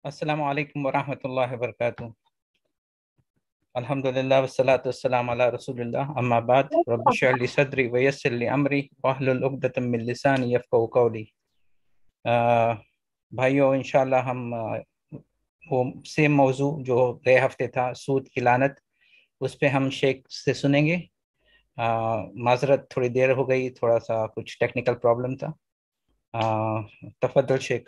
السلام علیکم ورحمۃ اللہ وبرکاتہ۔ الحمدللہ والصلاۃ والسلام علی رسول اللہ، اما بعد، رب اشرح لی صدری ویسر لی امری واحلل عقدۃ من لسانی یفقہوا قولی۔ بھائیو، انشاءاللہ ہم وہ سیم موضوع جو گئے ہفتے تھا، سود کی لعنت، اس پہ ہم شیخ سے سنیں گے۔ معذرت، تھوڑی دیر ہو گئی، تھوڑا سا کچھ ٹیکنیکل پرابلم تھا۔ تفضل شیخ۔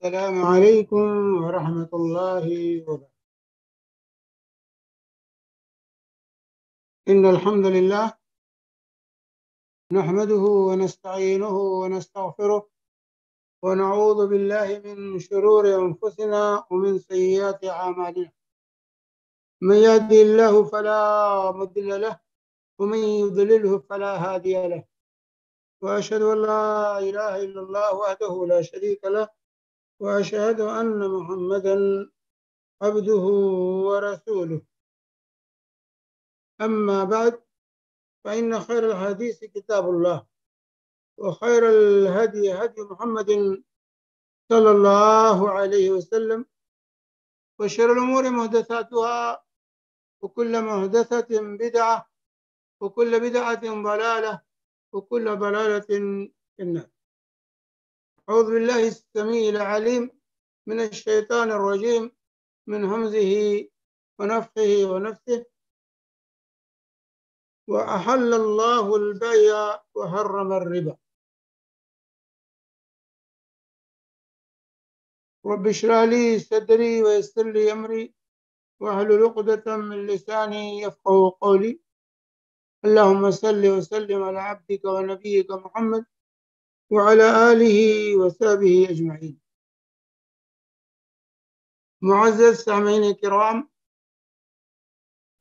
السلام علیکم ورحمۃ اللہ وبرکاتہ۔ ان الحمد للہ نحمده ونستعینه ونستغفره ونعوذ باللہ من شرور انفسنا ومن سیئات اعمالنا، من يهده الله فلا مضل له ومن يضلله فلا هادي له، واشهد ان لا اله الا الله وحده لا شريك له، واشهد ان محمدا عبده ورسوله. اما بعد، فإن خير الحديث كتاب الله، وخير الهدي هدي محمد صلى الله عليه وسلم، وشر الأمور محدثاتها، وكل محدثة بدعة، وكل بدعة ضلالة، وكل ضلالة في النار. أعوذ بالله السميع العليم من الشيطان الرجيم، من همزه ونفخه ونفثه. وأحل الله البيع وحرم الربا. رب اشرح لي صدري ويسر لي أمري واحلل عقدة من لساني يفقهوا قولي. اللهم صل وسلم على عبدك ونبيك محمد وعلى آله وصحبه أجمعين. معزز سامعین کرام،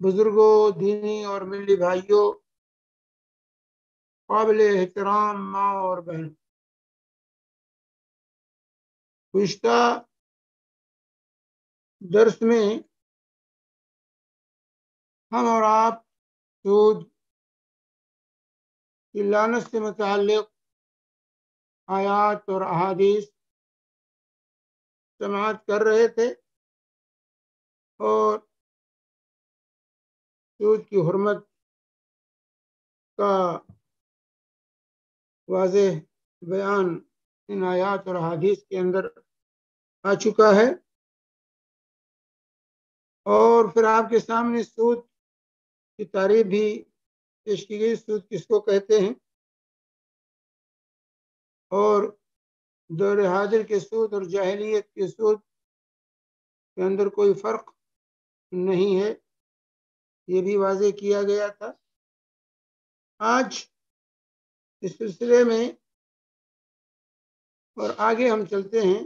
بزرگوں، دینی اور ملی بھائیوں، قابل احترام ماں اور بہن، گزشتہ درس میں ہم اور آپ سود کی لعنت سے متعلق آیات اور احادیث سماعت کر رہے تھے، اور سود کی حرمت کا واضح بیان ان آیات اور احادیث کے اندر آ چکا ہے، اور پھر آپ کے سامنے سود کی تعریف بھی پیش کی گئی، سود کس کو کہتے ہیں، اور دور حاضر کے سود اور جاہلیت کے سود کے اندر کوئی فرق نہیں ہے، یہ بھی واضح کیا گیا تھا۔ آج اس سلسلے میں اور آگے ہم چلتے ہیں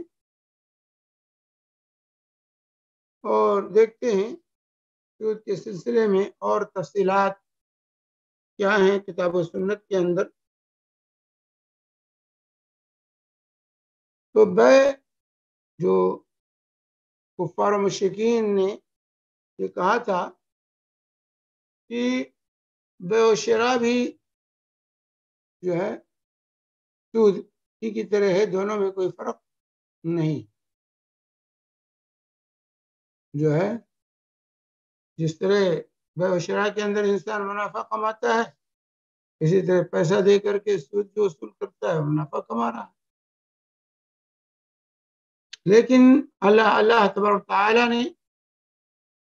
اور دیکھتے ہیں سود کے سلسلے میں اور تفصیلات کیا ہیں کتاب و سنت کے اندر۔ تو بیع، جو کفار و مشرکین نے یہ کہا تھا کہ بیع و شراء بھی جو ہے سود کی طرح ہے، دونوں میں کوئی فرق نہیں، جو ہے جس طرح بیع و شراء کے اندر انسان منافع کماتا ہے، اسی طرح پیسہ دے کر کے سود جو وصول کرتا ہے منافع کما رہا ہے۔ لیکن اللہ تبارک تعالیٰ نے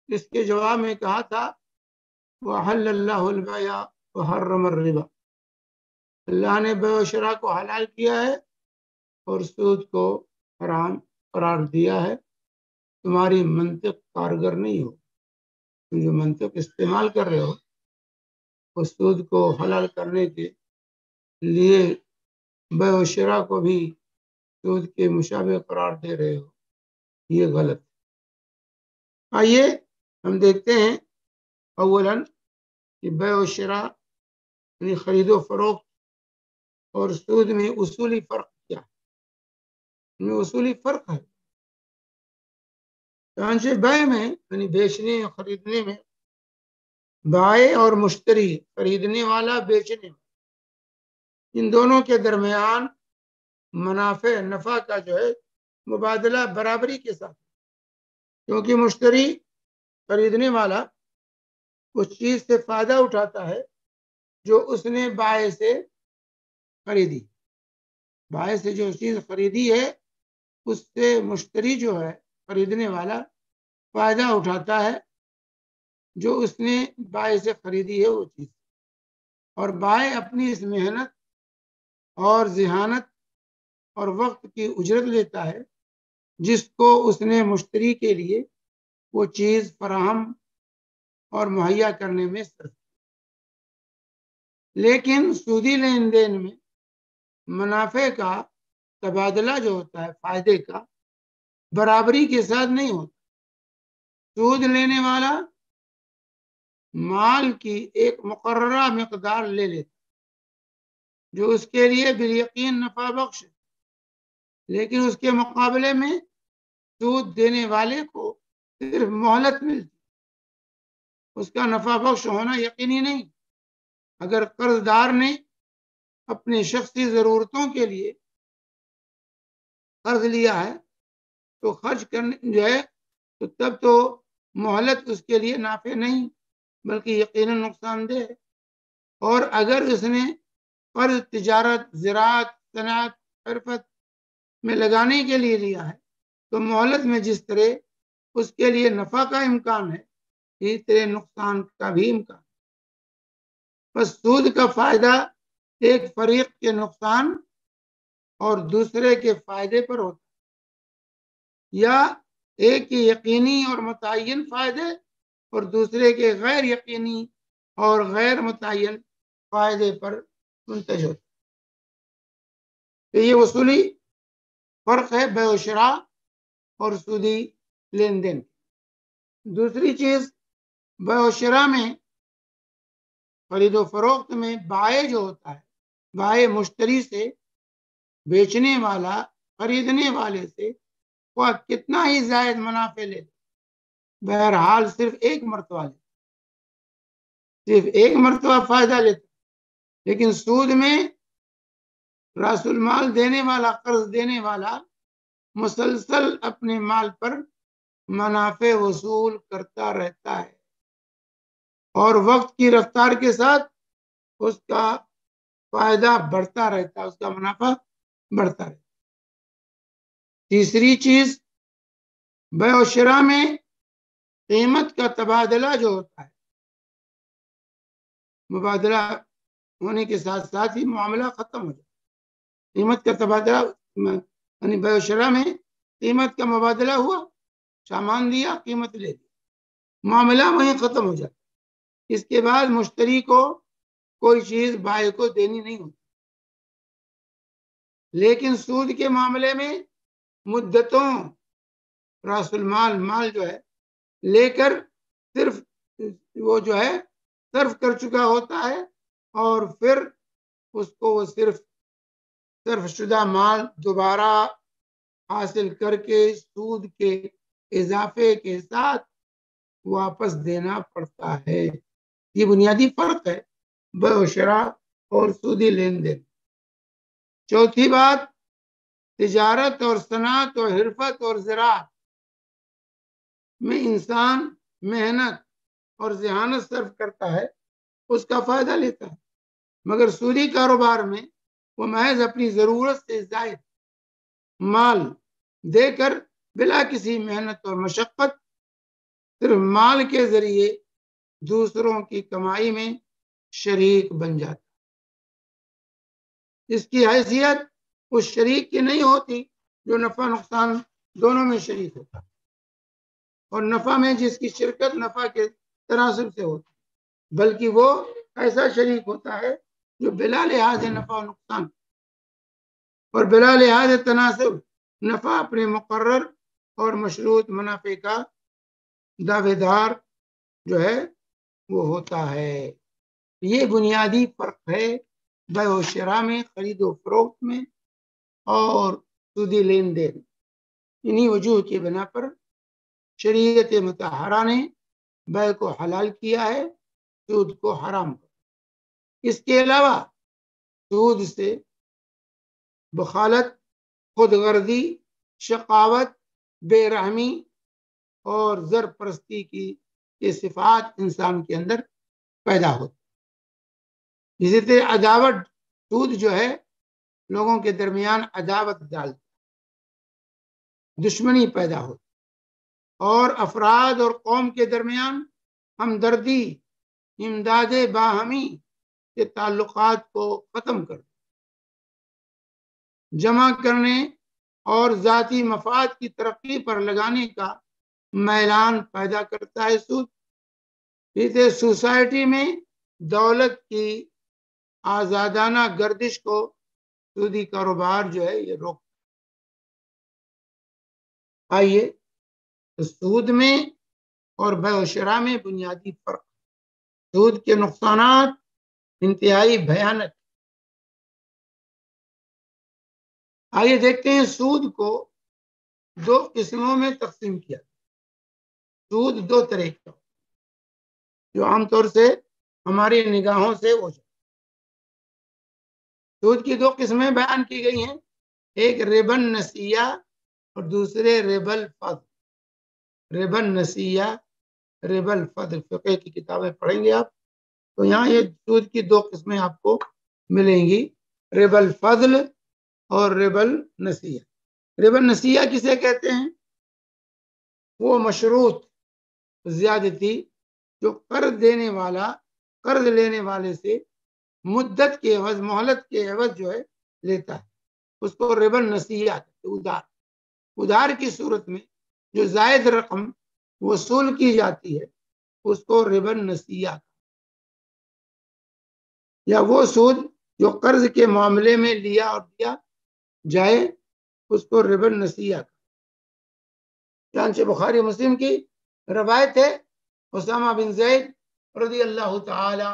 اس کے جواب میں کہا تھا وَأَحَلَّ اللَّهُ الْبَيْعَ وَحَرَّمَ الرِّبَا، اللہ نے بیع و شراء کو حلال کیا ہے اور سود کو حرام قرار دیا ہے۔ تمہاری منطق کارگر نہیں ہو، تم جو منطق استعمال کر رہے ہو وہ سود کو حلال کرنے کے لیے بیع و شراء کو بھی سود کے مشابہ قرار دے رہے ہو، یہ غلط۔ آئیے ہم دیکھتے ہیں اولاً کہ بیع و شراء یعنی خرید و فروخت اور سود میں اصولی فرق کیا ہے۔ ان میں اصولی فرق ہے۔ چنانچہ بیع میں یعنی بیچنے اور خریدنے میں بائع اور مشتری، خریدنے والا بیچنے والا، ان دونوں کے درمیان منافع نفع کا جو ہے مبادلہ برابری کے ساتھ، کیونکہ مشتری خریدنے والا اس چیز سے فائدہ اٹھاتا ہے جو اس نے بائع سے خریدی، بائع سے جو چیز خریدی ہے اس سے مشتری جو ہے خریدنے والا فائدہ اٹھاتا ہے جو اس نے بائع سے خریدی ہے وہ چیز، اور بائع اپنی اس محنت اور ذہانت اور وقت کی اجرت لیتا ہے جس کو اس نے مشتری کے لیے وہ چیز فراہم اور مہیا کرنے میں صرف۔ لیکن سودی لین دین میں منافع کا تبادلہ جو ہوتا ہے فائدے کا برابری کے ساتھ نہیں ہوتا۔ سود لینے والا مال کی ایک مقررہ مقدار لے لیتا جو اس کے لیے بالیقین نفع بخش ہے، لیکن اس کے مقابلے میں سود دینے والے کو صرف مہلت ملتی، اس کا نفع بخش ہونا یقینی نہیں۔ اگر قرض دار نے اپنی شخصی ضرورتوں کے لیے قرض لیا ہے تو خرچ کرنے جو ہے تو تب تو مہلت اس کے لیے نافع نہیں بلکہ یقیناً نقصان دہ ہے، اور اگر اس نے قرض تجارت، زراعت، صنعت، حرفت میں لگانے کے لیے لیا ہے تو مہلت میں جس طرح اس کے لیے نفع کا امکان ہے اسی طرح نقصان کا بھی امکان۔ بس سود کا فائدہ ایک فریق کے نقصان اور دوسرے کے فائدے پر ہوتا ہے، یا ایک کے یقینی اور متعین فائدے اور دوسرے کے غیر یقینی اور غیر متعین فائدے پر منتج ہوتا ہے۔ تو یہ اصولی فرق ہے بیع و شراء اور سودی لین دین۔ دوسری چیز، بیع و شراء میں خرید و فروخت میں بائع جو ہوتا ہے، بائع مشتری سے، بیچنے والا خریدنے والے سے وہ کتنا ہی زائد منافع لے، بہرحال صرف ایک مرتبہ فائدہ لیتا، لیکن سود میں راس المال دینے والا، قرض دینے والا مسلسل اپنے مال پر منافع وصول کرتا رہتا ہے اور وقت کی رفتار کے ساتھ اس کا فائدہ بڑھتا رہتا ہے، اس کا منافع بڑھتا رہتا ہے۔ تیسری چیز، بیع و شراء میں قیمت کا تبادلہ جو ہوتا ہے، مبادلہ ہونے کے ساتھ ساتھ ہی معاملہ ختم ہو جاتا ہے۔ قیمت کا تبادلہ یعنی بیع و شراء میں قیمت کا مبادلہ ہوا، سامان دیا، قیمت لے دی، معاملہ وہیں ختم ہو جاتا ہے۔ اس کے بعد مشتری کو کوئی چیز بائع کو دینی نہیں ہوتی۔ لیکن سود کے معاملے میں مدتوں راس المال مال جو ہے لے کر صرف وہ جو ہے صرف کر چکا ہوتا ہے، اور پھر اس کو وہ صرف شدہ مال دوبارہ حاصل کر کے سود کے اضافے کے ساتھ واپس دینا پڑتا ہے۔ یہ بنیادی فرق ہے بیع و شراء اور سودی لین دین۔ چوتھی بات، تجارت اور صنعت اور حرفت اور زراعت میں انسان محنت اور ذہانت صرف کرتا ہے، اس کا فائدہ لیتا ہے، مگر سودی کاروبار میں وہ محض اپنی ضرورت سے زائد مال دے کر بلا کسی محنت اور مشقت صرف مال کے ذریعے دوسروں کی کمائی میں شریک بن جاتا۔ اس کی حیثیت اس شریک کی نہیں ہوتی جو نفع نقصان دونوں میں شریک ہوتا، اور نفع میں جس کی شرکت نفع کے تناسب سے ہوتی، بلکہ وہ ایسا شریک ہوتا ہے جو بلا لحاظ نفع و نقصان اور بلا لحاظ تناسب نفع اپنے مقرر اور مشروط منافع کا دعوے دار جو ہے وہ ہوتا ہے۔ یہ بنیادی فرق ہے بیع و شراء میں، خرید و فروخت میں اور سودی لین دین۔ انہی وجوہ کی بنا پر شریعت مطہرہ نے بیع کو حلال کیا ہے، سود کو حرام کیا۔ اس کے علاوہ سود سے بخالت خود غرضی، شقاوت، بے رحمی اور زر پرستی کی یہ صفات انسان کے اندر پیدا ہوتی. اسی طرح عداوت، سود جو ہے لوگوں کے درمیان عداوت ڈالتا، دشمنی پیدا ہوتی، اور افراد اور قوم کے درمیان ہمدردی، امداد باہمی کے تعلقات کو ختم کر جمع کرنے اور ذاتی مفاد کی ترقی پر لگانے کا میلان پیدا کرتا ہے سود. اسے سوسائٹی میں دولت کی آزادانہ گردش کو سودی کاروبار جو ہے یہ روک. آئیے سود میں اور بیع و شراء میں بنیادی فرق. سود کے نقصانات انتہائی بھیانک. آئیے دیکھتے ہیں سود کو دو قسموں میں تقسیم کیا. سود دو طرح کا جو عام طور سے ہماری نگاہوں سے اوجھل. سود کی دو قسمیں بیان کی گئی ہیں، ایک ربا نسیہ اور دوسرے ربا الفضل. ربا نسیہ، ربا الفضل، فقہ کی کتابیں پڑھیں گے آپ تو یہاں یہ سود کی دو قسمیں آپ کو ملیں گی، ربا الفضل اور ربا النسیہ. ربا النسیہ کسے کہتے ہیں؟ وہ مشروط زیادتی جو قرض دینے والا قرض لینے والے سے مدت کے عوض، مہلت کے عوض جو ہے لیتا ہے، اس کو ربا النسیہ کہتے ہیں. ادھار کی صورت میں جو زائد رقم وصول کی جاتی ہے اس کو ربا النسیہ، یا وہ سود جو قرض کے معاملے میں لیا اور دیا جائے اس کو ربا النسیہ. چنانچہ بخاری مسلم کی روایت ہے، اسامہ بن زید رضی اللہ تعالی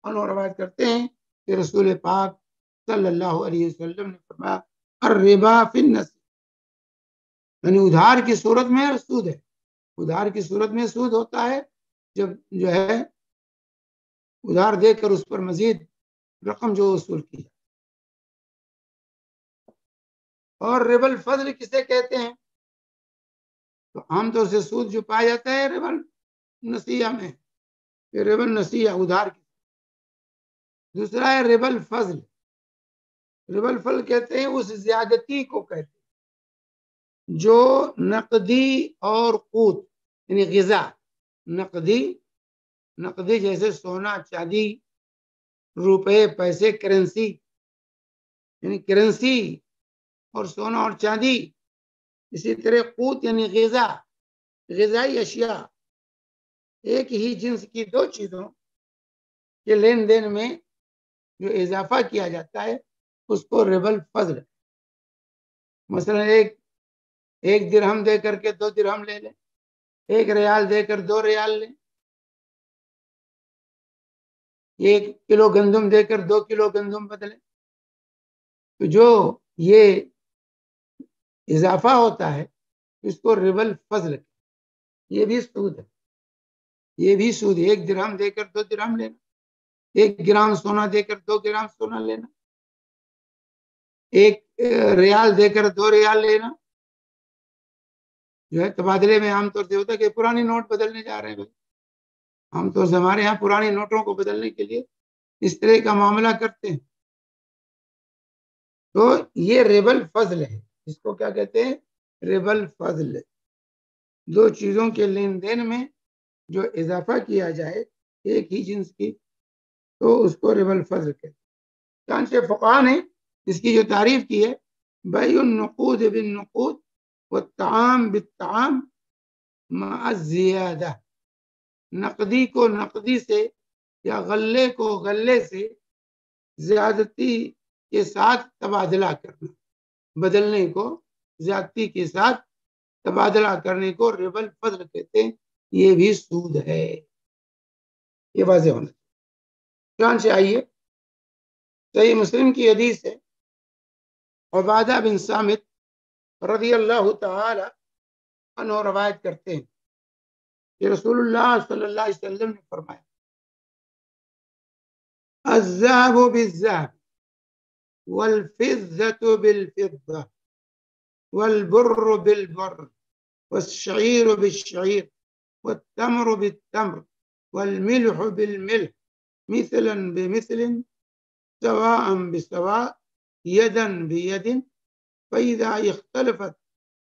عنہ روایت کرتے ہیں کہ رسول پاک صلی اللہ علیہ وسلم نے فرمایا الربا فی النسیہ، یعنی ادھار کی صورت میں سود ہے. ادھار کی صورت میں سود ہوتا ہے جب جو ہے ادھار دے کر اس پر مزید رقم جو وصول کی جائے. اور ربا الفضل کسے کہتے ہیں؟ تو عام طور سے سود جو پایا جاتا ہے ربا النسیہ میں، یہ ربا النسیہ ادھار کی. دوسرا ہے ربا الفضل. ربا الفضل کہتے ہیں اس زیادتی کو کہتے ہیں جو نقدی اور قوت یعنی غذا، نقدی جیسے سونا چاندی روپے پیسے، کرنسی یعنی کرنسی اور سونا اور چاندی. اسی طرح قوت یعنی غذائی اشیاء، ایک ہی جنس کی دو چیزوں کے لین دین میں جو اضافہ کیا جاتا ہے اس کو ربا الفضل. مثلا ایک درہم دے کر کے 2 درہم لے لیں، 1 ریال دے کر 2 ریال لیں، 1 کلو گندم دے کر 2 کلو گندم بدلیں. تو جو یہ اضافہ ہوتا ہے اس کو ربا الفضل. یہ بھی سود ہے، یہ بھی سود. 1 درہم دے کر 2 درہم لینا، 1 گرام سونا دے کر 2 گرام سونا لینا، 1 ریال دے کر 2 ریال لینا. جو ہے تبادلے میں عام طور سے ہوتا ہے کہ پرانی نوٹ بدلنے جا رہے ہیں. عام طور سے ہمارے یہاں پرانی نوٹوں کو بدلنے کے لیے اس طرح کا معاملہ کرتے ہیں. تو یہ ربا الفضل ہے. اس کو کیا کہتے ہیں؟ ربا الفضل. 2 چیزوں کے لین دین میں جو اضافہ کیا جائے ایک ہی جنس کی تو اس کو ربا الفضل کہتے ہیں. چنانچہ فقہا نے اس کی جو تعریف کی ہے، بیع النقود بالنقود والطعام بالطعام مع الزیادہ، نقدی کو نقدی سے یا غلے کو غلے سے زیادتی کے ساتھ تبادلہ کرنا، بدلنے کو زیادتی کے ساتھ تبادلہ کرنے کو ربا الفضل کہتے ہیں. یہ بھی سود ہے، یہ واضح ہونا چاہیے. چنانچہ آئیے صحیح مسلم کی حدیث ہے، عبادہ بن صامت رضی اللہ تعالی عنہ روایت کرتے ہیں کہ رسول اللہ صلی اللہ علیہ وسلم نے فرمایا الذهب بالذهب والفضة بالفضة والبر بالبر والشعير بالشعير والتمر بالتمر والملح بالملح مثلا بمثل سواء بسواء يدا بيد فإذا اختلفت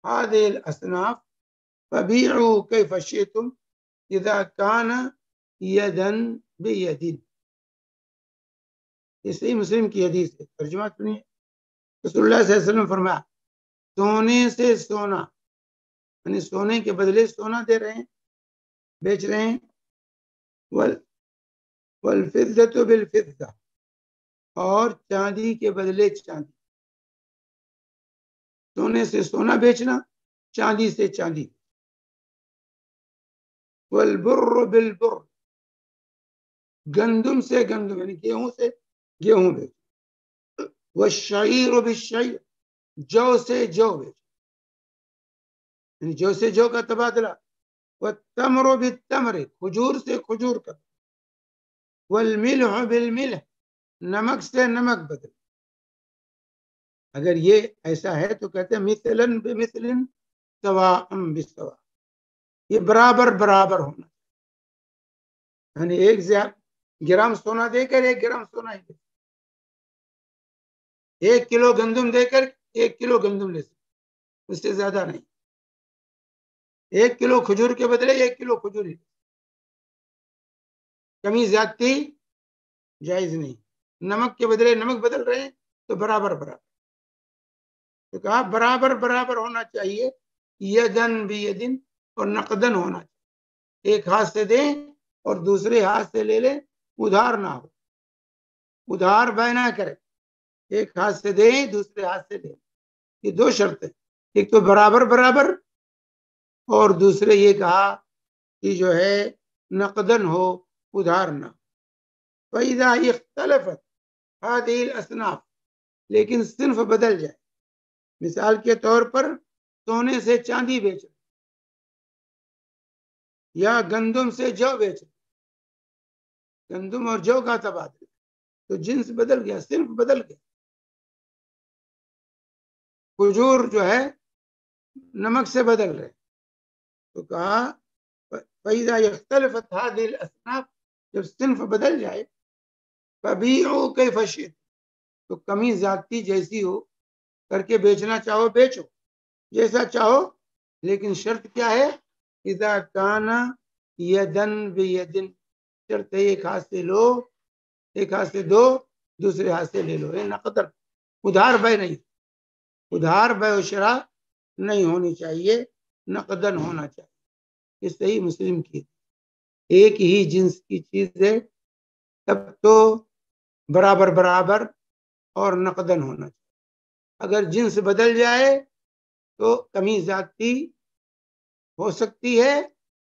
هذه الأصناف فبيعوا كيف شئتم إذا كان يدا بيد. یہ صحیح مسلم کی حدیث ہے. ترجمہ سنیے. رسول اللہ صلی اللہ علیہ وسلم فرمایا سونے سے سونا یعنی سونے کے بدلے سونا دے رہے ہیں بیچ رہے ہیں. والفضة بالفضة اور چاندی کے بدلے چاندی. سونے سے سونا بیچنا چاندی سے چاندی. والبر بالبر گندم سے گندم یعنی گیہوں سے گیہوں بیچ. والشعیر بالشعیر جو سے جو بیچ یعنی جو سے جو کا تبادلہ. والتمر بالتمر کھجور سے کھجور کا. والملح بالملح نمک سے نمک بدل. اگر یہ ایسا ہے تو کہتے ہیں مثلا بمثل سواء بسواء یہ برابر برابر ہونا یعنی ایک گرام سونا دے کر 1 گرام سونا ہی دے. 1 کلو گندم دے کر 1 کلو گندم لے سکتے اس سے زیادہ نہیں. 1 کلو کھجور کے بدلے 1 کلو کھجور ہی. کمی زیادتی جائز نہیں. نمک کے بدلے نمک بدل رہے ہیں تو برابر برابر. تو کہا برابر برابر ہونا چاہیے. یدن بیدن اور نقدن ہونا چاہیے. ایک ہاتھ سے دیں اور دوسرے ہاتھ سے لے لیں. ادھار نہ ہو. ادھار بے نہ کرے. ایک ہاتھ سے دیں دوسرے ہاتھ سے لیں. یہ 2 شرطیں. ایک تو برابر برابر اور دوسرے یہ کہا کہ جو ہے نقدن ہو ادھار نہ. فَإِذَا اخْتَلَفَتْ هَذِهِ الْأَصْنَافِ لیکن صنف بدل جائے. مثال کے طور پر سونے سے چاندی بیچ یا گندم سے جو بیچ گندم اور جو کا تبادلہ تو جنس بدل گیا صنف بدل گیا. کھجور جو ہے نمک سے بدل رہے تو کہا فَإِذَا اخْتَلَفَتْ هَذِهِ الْأَصْنَافِ جب صنف بدل جائے فَبِيعُوا كَيْفَ شِئْتُمْ تو کمی زیادتی جیسی ہو کر کے بیچنا چاہو بیچو جیسا چاہو لیکن شرط کیا ہے اذا کان یدن بیدن شرط ہے ایک ہاتھ سے لو ایک ہاتھ سے دو دوسرے ہاتھ سے لے لو. نقدر ادھار بے نہیں. ادھار بے و شرا نہیں ہونی چاہیے نقدن ہونا چاہیے. یہ صحیح مسلم کی ایک ہی جنس کی چیز ہے تب تو برابر برابر اور نقدن ہونا چاہیے. اگر جنس بدل جائے تو کمی زیادتی ہو سکتی ہے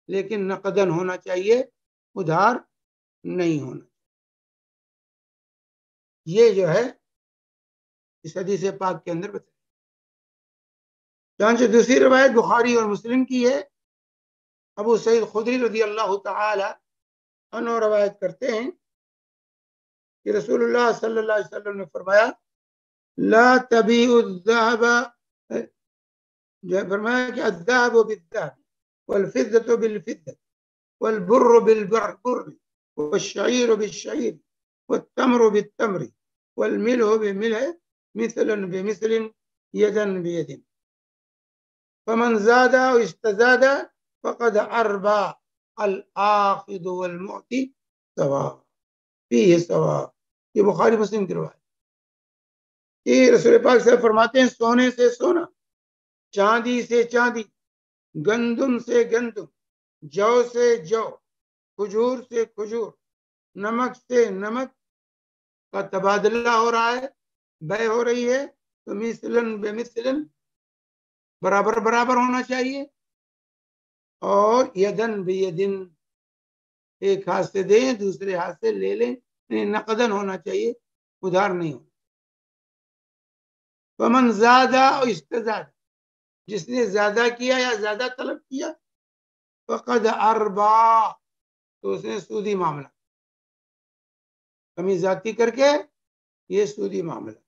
لیکن نقدن ہونا چاہیے ادھار نہیں ہونا. یہ جو ہے اس حدیث پاک کے اندر بتایا. چنانچہ دوسری روایت بخاری اور مسلم کی ہے. ابو سعید خدری رضی اللہ تعالی عنہ روایت کرتے ہیں کہ رسول اللہ صلی اللہ علیہ وسلم نے فرمایا لا تبیع الذهب فرمایا کہ الذهب بالذهب والفضة بالفضة والبر بالبر والشعير بالشعير والتمر بالتمر والملح بالملح مثلا بمثل يدا بيد فمن زاد أو استزاد فقد أربى الآخذ والمعطي سواء فيه سواء. یہ بخاری مسلم کی روایت. یہ رسول پاک صلی اللہ علیہ وسلم فرماتے ہیں سونے سے سونا چاندی سے چاندی گندم سے گندم جو سے جو کھجور سے کھجور نمک سے نمک کا تبادلہ ہو رہا ہے بے ہو رہی ہے تو مثلاً بمثلاً برابر برابر ہونا چاہیے اور یدن بیدن ایک ہاتھ سے دیں دوسرے ہاتھ سے لے لیں نقدن ہونا چاہیے ادھار نہیں ہو. فمن زادہ اور استزاد جس نے زیادہ کیا یا زیادہ طلب کیا فقد اربا تو اس نے سودی معاملہ کمی زیادتی کر کے یہ سودی معاملہ.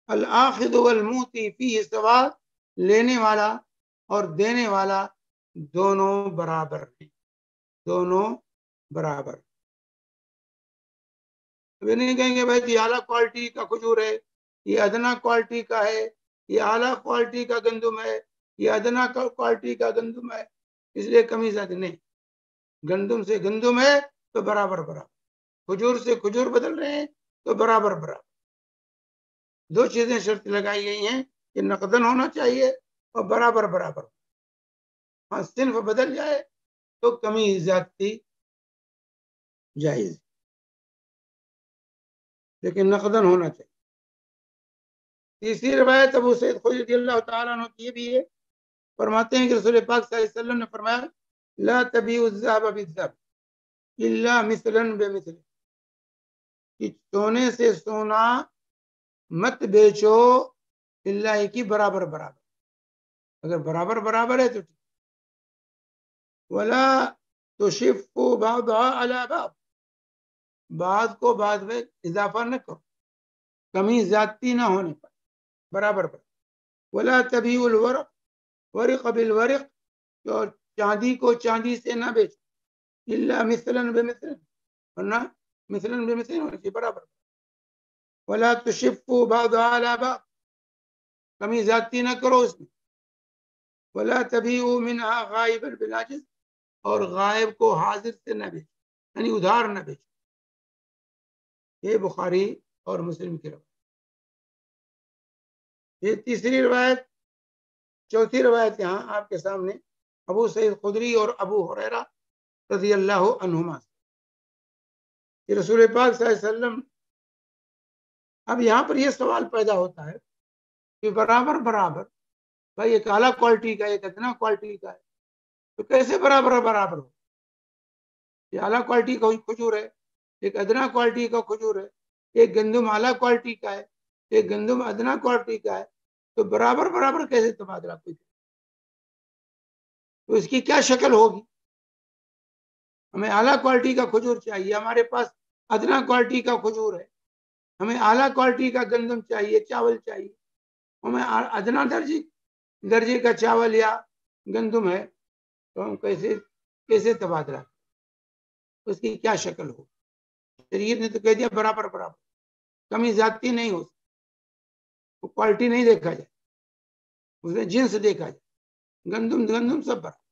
الآخذ والمعطی فیہ سواء لینے والا اور دینے والا دونوں برابر ہیں، دونوں برابر۔ یہ نہیں کہیں گے بھائی یہ اعلیٰ کوالٹی کا کھجور ہے، یہ ادنا کوالٹی کا ہے، یہ اعلیٰ کوالٹی کا گندم ہے، یہ ادنا کوالٹی کا گندم ہے، اس لیے کمی زیادہ نہیں۔ گندم سے گندم ہے تو برابر برابر، کھجور سے کھجور بدل رہے ہیں تو برابر برابر۔ دو چیزیں شرط لگائی گئی ہیں کہ نقدن ہونا چاہیے اور برابر برابر۔ ہاں صنف بدل جائے تو کمی زیادتی جائز، لیکن نقدن ہونا چاہیے۔ تیسری روایت ابو سعید خدری رضی اللہ تعالیٰ عنہ کی بھی ہے، فرماتے ہیں کہ رسول پاک صلی اللہ علیہ وسلم نے فرمایا لا تبیعوا الذهب بالذهب الا مثلا بمثل، کہ سونے سے سونا مت بیچو اللہ کی برابر برابر، اگر برابر برابر ہے تو ٹھیک۔ ولا تشفوا بعضها على بعض، بعض کو بعض میں اضافہ نہ کرو، کمی زیادتی نہ ہونے پر، برابر پر۔ ولا تبیعوا الورق ورق بالورق، اور چاندی کو چاندی سے نہ بیچو الا مثلا بمثل، ورنہ مثلا بمثل ہونا چاہیے برابر۔ ولا تشفوا بعضها على بعض، کمی زیادتی نہ کرو اس میں۔ ولا تبیعوا منها غائبا بالعاجز، اور غائب کو حاضر سے نہ بیچو، یعنی ادھار نہ بیچو۔ یہ بخاری اور مسلم کی روایت۔ یہ تیسری روایت۔ چوتھی روایت یہاں آپ کے سامنے ابو سعید خدری اور ابو ہریرہ رضی اللہ عنہما سے، کہ رسول پاک صلی اللہ علیہ وسلم، اب یہاں پر یہ سوال پیدا ہوتا ہے کہ برابر برابر، بھائی ایک اعلیٰ کوالٹی کا ایک ادنا کوالٹی کا ہے، تو کیسے برابر برابر ہو؟ یہ اعلیٰ کوالٹی کا کھجور ہے، ایک ادنا کوالٹی کا کھجور ہے، ایک گندم اعلیٰ کوالٹی کا ہے، ایک گندم ادنا کوالٹی کا ہے، تو برابر برابر کیسے تبادلہ کوئی؟ تو اس کی کیا شکل ہوگی؟ ہمیں اعلیٰ کوالٹی کا کھجور چاہیے، ہمارے پاس ادنا کوالٹی کا کھجور ہے، ہمیں اعلیٰ کوالٹی کا گندم چاہیے، چاول چاہیے، ہمیں ادنا درجے کا چاول یا گندم ہے، تو ہم کیسے تبادلہ، اس کی کیا شکل ہو؟ شریعت نے تو کہہ دیا برابر برابر، کمی زیادتی نہیں ہو سکتی، کوالٹی نہیں دیکھا جائے، اس میں جنس دیکھا جائے، گندم گندم سب برابر،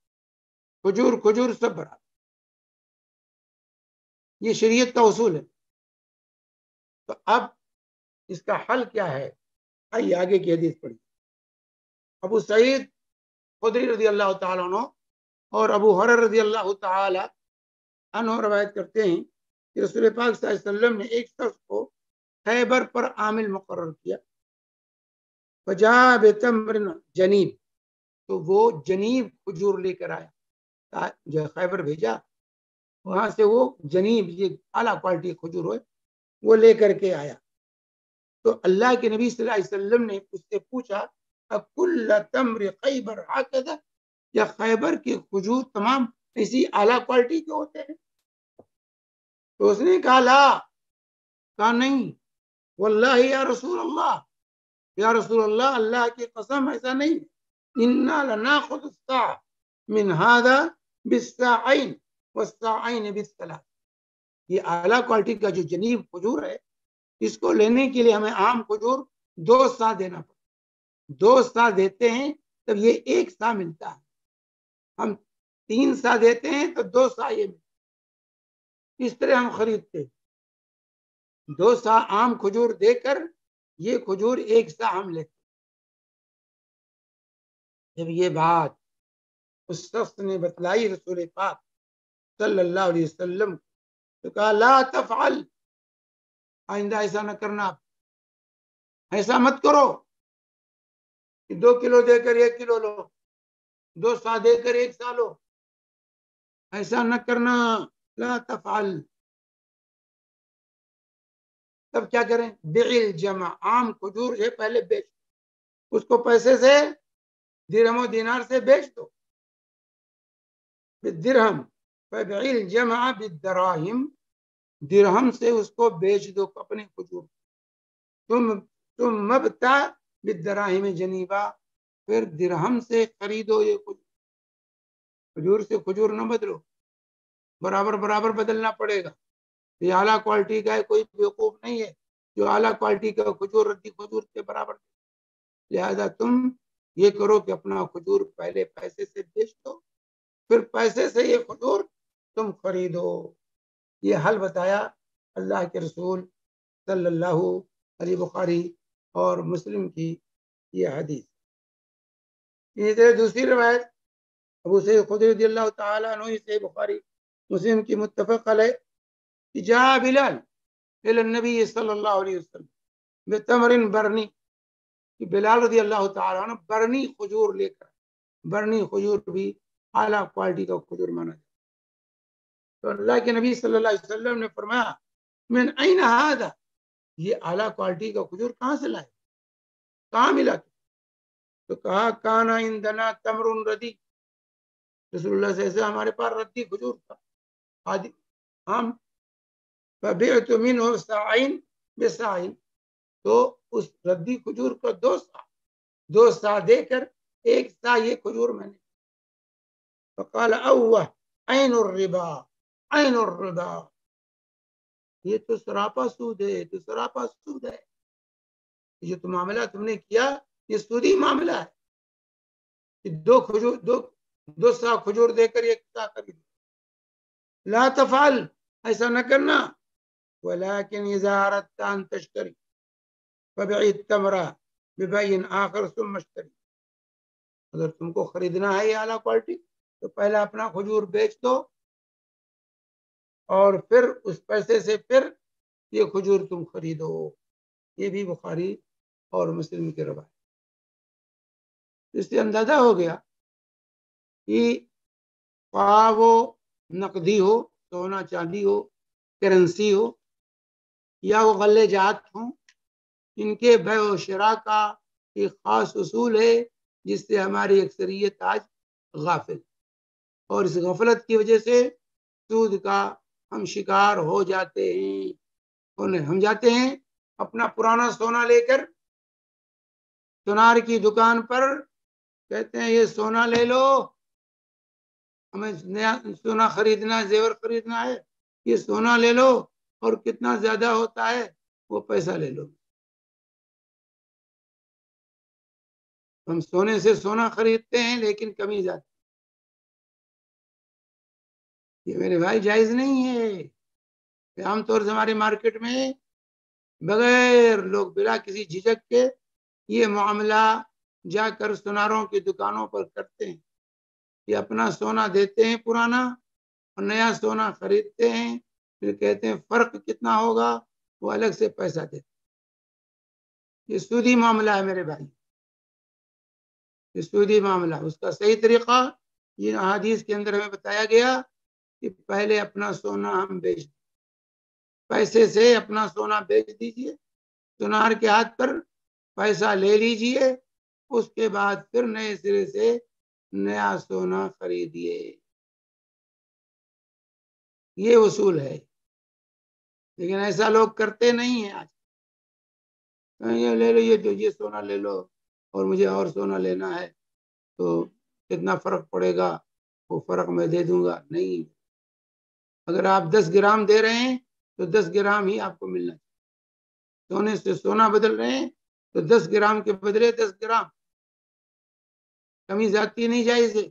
کھجور کھجور سب برابر۔ یہ شریعت کا اصول ہے۔ تو اب اس کا حل کیا ہے؟ آئیے آگے کی حدیث پڑھی۔ ابو سعید خدری رضی اللہ تعالیٰ عنہ اور ابو ہریرہ رضی اللہ تعالیٰ عنہ روایت کرتے ہیں کہ رسول پاک صلی اللہ علیہ وسلم نے ایک شخص کو خیبر پر عامل مقرر کیا، فجاء بتمر جنیب، تو وہ جنیب کھجور لے کر آیا، جو خیبر بھیجا وہاں سے وہ جنیب، یہ اعلیٰ کوالٹی کھجور ہوئے، وہ لے کر کے آیا۔ تو اللہ کے نبی صلی اللہ علیہ وسلم نے اس سے پوچھا اکل تمر خیبر ہکذا، یا خیبر کے کھجور تمام اسی اعلیٰ کوالٹی کے ہوتے ہیں؟ تو اس نے کہا لا، کہا نہیں، واللہ یا رسول اللہ، یا رسول اللہ، اللہ کی قسم ایسا نہیں، انا لناخذ الساع من هذا بالساعین والساعین بالثلاث، یہ اعلیٰ کوالٹی کا جو جنیب کھجور ہے، اس کو لینے کے لیے ہمیں عام کھجور 2 سا دینا پڑتا، 2 سا دیتے ہیں تب یہ 1 سا ملتا ہے، ہم 3 سا دیتے ہیں تو 2 سا یہ ملتا ہے، اس طرح ہم خریدتے، 2 سا عام کھجور دے کر یہ کھجور 1 سا ہم لیتے۔ جب یہ بات اس شخص نے بتلائی رسول پاک صلی اللہ علیہ وسلم، تو کہا لا تفعل، آئندہ ایسا نہ کرنا، ایسا مت کرو کہ 2 کلو دے کر 1 کلو لو، 2 سا دے کر 1 سا لو، ایسا نہ کرنا، لا تفعل۔ تب کیا کریں؟ بیع الجمع، عام کھجور ہے پہلے بیچ، اس کو پیسے سے درہم و دینار سے بیچ دو، بالدرہم، فبیع الجمع بالدراہم، درہم سے اس کو بیچ دو اپنے کھجور، تم مبتع بالدراہم جنیبا، پھر درہم سے خریدو یہ کھجور سے کھجور نہ بدلو، برابر برابر بدلنا پڑے گا. یہ اعلیٰ کوالٹی کا ہے، کوئی بیوقوف نہیں ہے جو اعلیٰ کوالٹی کا کھجور ردی کھجور کے برابر. لہذا تم یہ کرو کہ اپنا کھجور پہلے پیسے سے بیچ دو، پھر پیسے سے یہ کھجور تم خریدو. یہ حل بتایا اللہ کے رسول صلی اللہ علیہ، بخاری اور مسلم کی یہ حدیث. اسی طرح دوسری روایت ابو سعید خدری رضی اللہ تعالیٰ عنہ سے بخاری مسلم کی متفق علیہ، جاء بلال الى النبی صلی اللہ علیہ وسلم بتمر برنی، کہ بلال رضی اللہ تعالیٰ عنہ برنی کھجور لے کر، برنی کھجور بھی اعلیٰ کوالٹی کا کھجور مانا جاتا. تو اللہ کے نبی صلی اللہ علیہ وسلم نے فرمایا من این ھذا، یہ اعلیٰ کوالٹی کا کھجور کہاں سے لائے، کہاں ملا؟ تو کہا کانا عندنا تمر ردی، رسول اللہ صلی اللہ علیہ وسلم ہمارے پاس ردی کھجور تھا ہم فبعت منه ساعین بساعین، تو اس ردی کھجور کو دو سا دے کر ایک سا یہ کھجور میں نے. فقال اوہ عین الربا، عین الربا، یہ تو سراپا سود ہے، تو سراپا سود ہے. یہ تو معاملہ تم نے کیا یہ سودی معاملہ ہے. دو سا کھجور دے کر ایک سا خرید. لا تفعل، ایسا نہ کرنا. ولكن اذا اردت ان تشتري فبيع التمر ببيع آخر ثم اشتري، اگر تم کو خریدنا ہے یہ اعلیٰ کوالٹی تو پہلے اپنا کھجور بیچ دو، اور پھر اس پیسے سے پھر یہ کھجور تم خریدو. یہ بھی بخاری اور مسلم کی روایت. اس سے اندازہ ہو گیا کہ خواہ وہ نقدی ہو، سونا چاندی ہو، کرنسی ہو، یا وہ غلے جات ہوں، ان کے بیع و شراء کا ایک خاص اصول ہے جس سے ہماری اکثریت آج غافل، اور اس غفلت کی وجہ سے سود کا ہم شکار ہو جاتے ہیں. ہم جاتے ہیں اپنا پرانا سونا لے کر سونار کی دکان پر، کہتے ہیں یہ سونا لے لو، ہمیں نیا سونا خریدنا، زیور خریدنا ہے، یہ سونا لے لو، اور کتنا زیادہ ہوتا ہے وہ پیسہ لے لو. ہم سونے سے سونا خریدتے ہیں لیکن کمی جاتی. یہ میرے بھائی جائز نہیں ہے. عام طور سے ہماری مارکیٹ میں بغیر لوگ بلا کسی جھجک کے یہ معاملہ جا کر سوناروں کی دکانوں پر کرتے ہیں. یہ اپنا سونا دیتے ہیں پرانا اور نیا سونا خریدتے ہیں، پھر کہتے ہیں فرق کتنا ہوگا، وہ الگ سے پیسہ دیتے ہیں. یہ سودی معاملہ ہے میرے بھائی، یہ سودی معاملہ. اس کا صحیح طریقہ یہ احادیث کے اندر ہمیں بتایا گیا کہ پہلے اپنا سونا ہم بیچ دیں، پیسے سے اپنا سونا بیچ دیجئے، سونار کے ہاتھ پر پیسہ لے لیجئے، اس کے بعد پھر نئے سرے سے نیا سونا خریدیے. یہ اصول ہے، لیکن ایسا لوگ کرتے نہیں ہیں. آج یہ لے لو، یہ سونا لے لو، اور مجھے اور سونا لینا ہے تو کتنا فرق پڑے گا، وہ فرق میں دے دوں گا. نہیں، اگر آپ 10 گرام دے رہے ہیں تو 10 گرام ہی آپ کو ملنا چاہیے. سونے سے سونا بدل رہے ہیں تو 10 گرام کے بدلے 10 گرام، کمی زیادتی نہیں جائز ہے.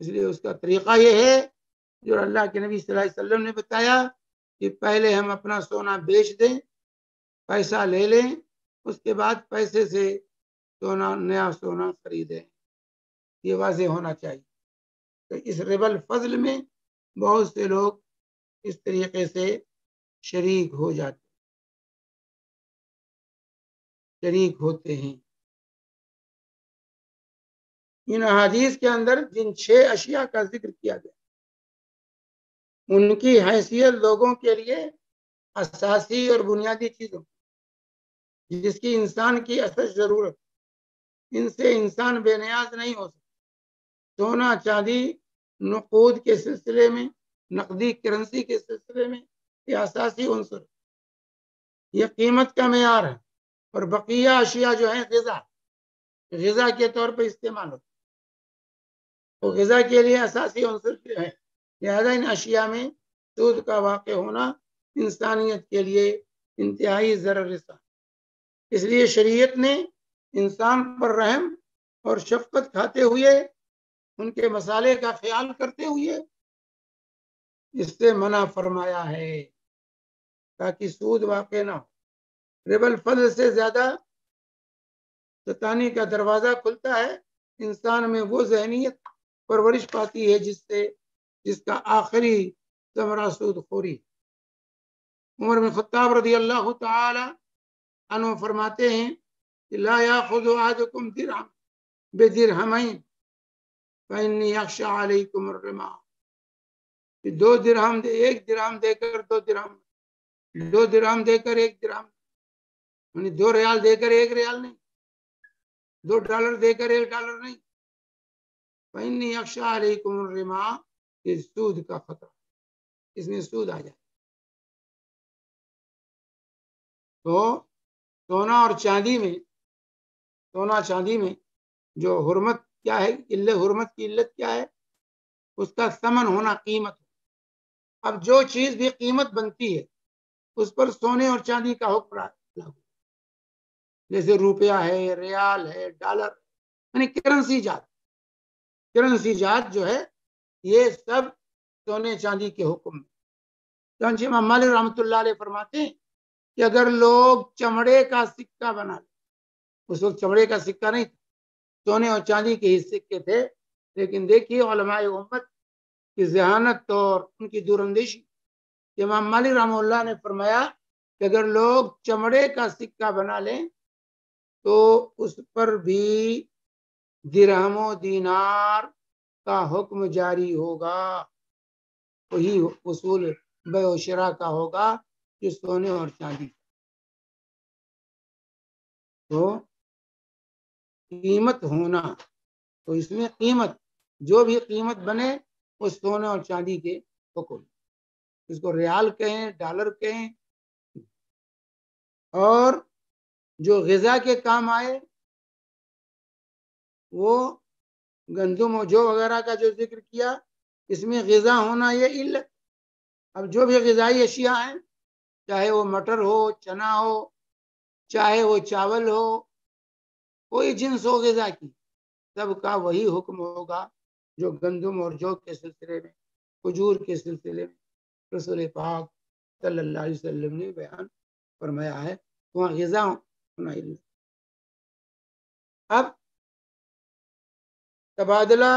اس لیے اس کا طریقہ یہ ہے جو اللہ کے نبی صلی اللہ علیہ وسلم نے بتایا کہ پہلے ہم اپنا سونا بیچ دیں، پیسہ لے لیں، اس کے بعد پیسے سے سونا، نیا سونا خریدیں. یہ واضح ہونا چاہیے. تو اس ربا الفضل میں بہت سے لوگ اس طریقے سے شریک ہو جاتے، شریک ہوتے ہیں. ان احادیث کے اندر جن 6 اشیاء کا ذکر کیا گیا، ان کی حیثیت لوگوں کے لیے اساسی اور بنیادی چیزوں جس کی انسان کی اصل ضرورت، ان سے انسان بے نیاز نہیں ہو سکتا. سونا چاندی نقود کے سلسلے میں، نقدی کرنسی کے سلسلے میں یہ اساسی عنصر، یہ قیمت کا معیار ہے. اور بقیہ اشیاء جو ہیں غذا، غذا کے طور پہ استعمال ہوتا ہے، تو غذا کے لیے اساسی عنصر ہے، لہذا ان اشیاء میں سود کا واقع ہونا انسانیت کے لیے انتہائی ضرر رساں، اس لیے شریعت نے انسان پر رحم اور شفقت کھاتے ہوئے، ان کے مسالے کا خیال کرتے ہوئے اس سے منع فرمایا ہے تاکہ سود واقع نہ ہو۔ ربا الفضل سے زیادہ ستانی کا دروازہ کھلتا ہے، انسان میں وہ ذہنیت پرورش پاتی ہے جس کا آخری ثمرہ سود خوری۔ عمر بن خطاب رضی اللہ تعالی عنہ فرماتے ہیں کہ لا یاخذ احدکم درہم بدرہمین فانی اخشی علیکم الربا، دو درہم دے، ایک درہم دے کر دو درہم، دو درہم دے کر ایک درہم، یعنی دو ریال دے کر ایک ریال نہیں، دو ڈالر دے کر ایک ڈالر نہیں، فانی اخشی علیکم الربا، یہ سود کا خطرہ، اس میں سود آ جائے۔ تو سونا اور چاندی میں، سونا چاندی میں جو حرمت کیا ہے، حرمت کی علت کیا ہے؟ اس کا ثمن ہونا، قیمت۔ اب جو چیز بھی قیمت بنتی ہے اس پر سونے اور چاندی کا حکم لاگو، جیسے روپیہ ہے، ریال ہے، ڈالر، یعنی کرنسی جات جو ہے، یہ سب سونے چاندی کے حکم میں۔ چنانچہ امام مالک رحمۃ اللہ علیہ فرماتے ہیں کہ اگر لوگ چمڑے کا سکہ بنا لیں، اس وقت چمڑے کا سکہ نہیں تھا، سونے اور چاندی کے ہی سکے تھے، لیکن دیکھیے علماء امت کی ذہانت اور ان کی دور اندیشی۔ امام مالک رحمہ اللہ نے فرمایا کہ اگر لوگ چمڑے کا سکہ بنا لیں تو اس پر بھی درہم و دینار کا حکم جاری ہوگا، وہی اصول بیع و شراء کا ہوگا جو سونے اور چاندی۔ تو قیمت ہونا، تو اس میں قیمت، جو بھی قیمت بنے وہ سونے اور چاندی کے حکم، اس کو ریال کہیں، ڈالر کہیں، اور جو غذا کے کام آئے وہ گندم و جو وغیرہ کا جو ذکر کیا، اس میں غذا ہونا یہ علت۔ اب جو بھی غذائی اشیاء ہیں، چاہے وہ مٹر ہو، چنا ہو، چاہے وہ چاول ہو، کوئی جنس ہو غذا کی، سب کا وہی حکم ہوگا جو گندم اور جو کے سلسلے میں، کھجور کے سلسلے میں رسول پاک صلی اللہ علیہ وسلم نے بیان فرمایا ہے، وہاں غذا ہونا علت۔ اب تبادلہ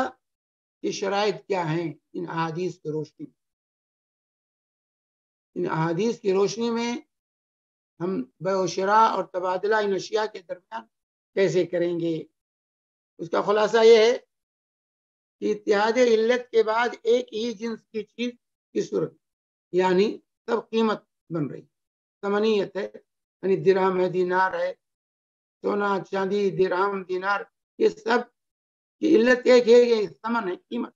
کی شرائط کیا ہیں ان احادیث کی روشنی میں؟ ان احادیث کی روشنی میں ہم بیع و شراء اور تبادلہ ان اشیاء کے درمیان کیسے کریں گے؟ اس کا خلاصہ یہ ہے کہ اتحاد علت کے بعد ایک ہی جنس کی چیز کی صورت، یعنی سب قیمت بن رہی، ثمنیت ہے، یعنی درہم ہے، دینار ہے، سونا چاندی، درہم، دینار، یہ سب کی علت ایک ہے، یہ ثمن ہے، قیمت۔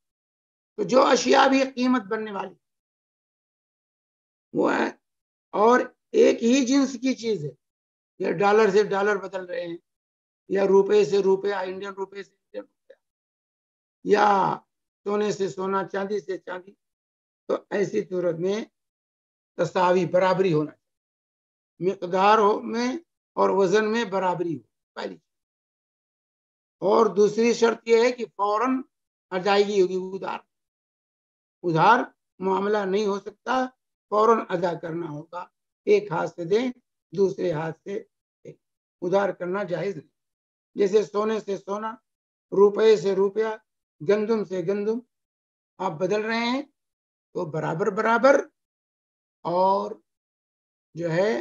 تو جو اشیاء بھی قیمت بننے والی وہ ہے، اور ایک ہی جنس کی چیز ہے، یا ڈالر سے ڈالر بدل رہے ہیں، یا روپے سے روپیہ، انڈین روپے سے انڈین روپیہ، یا سونے سے سونا، چاندی سے چاندی، تو ایسی صورت میں تساوی، برابری ہونا چاہیے، مقدار میں اور وزن میں برابری ہو، پہلی۔ اور دوسری شرط یہ ہے کہ فوراً ادائیگی ہوگی، ادھار معاملہ نہیں ہو سکتا، فوراً ادا کرنا ہوگا، ایک ہاتھ سے دیں، دوسرے ہاتھ سے دیں، ادھار کرنا جائز نہیں۔ جیسے سونے سے سونا، روپے سے روپیہ، گندم سے گندم آپ بدل رہے ہیں تو برابر برابر، اور جو ہے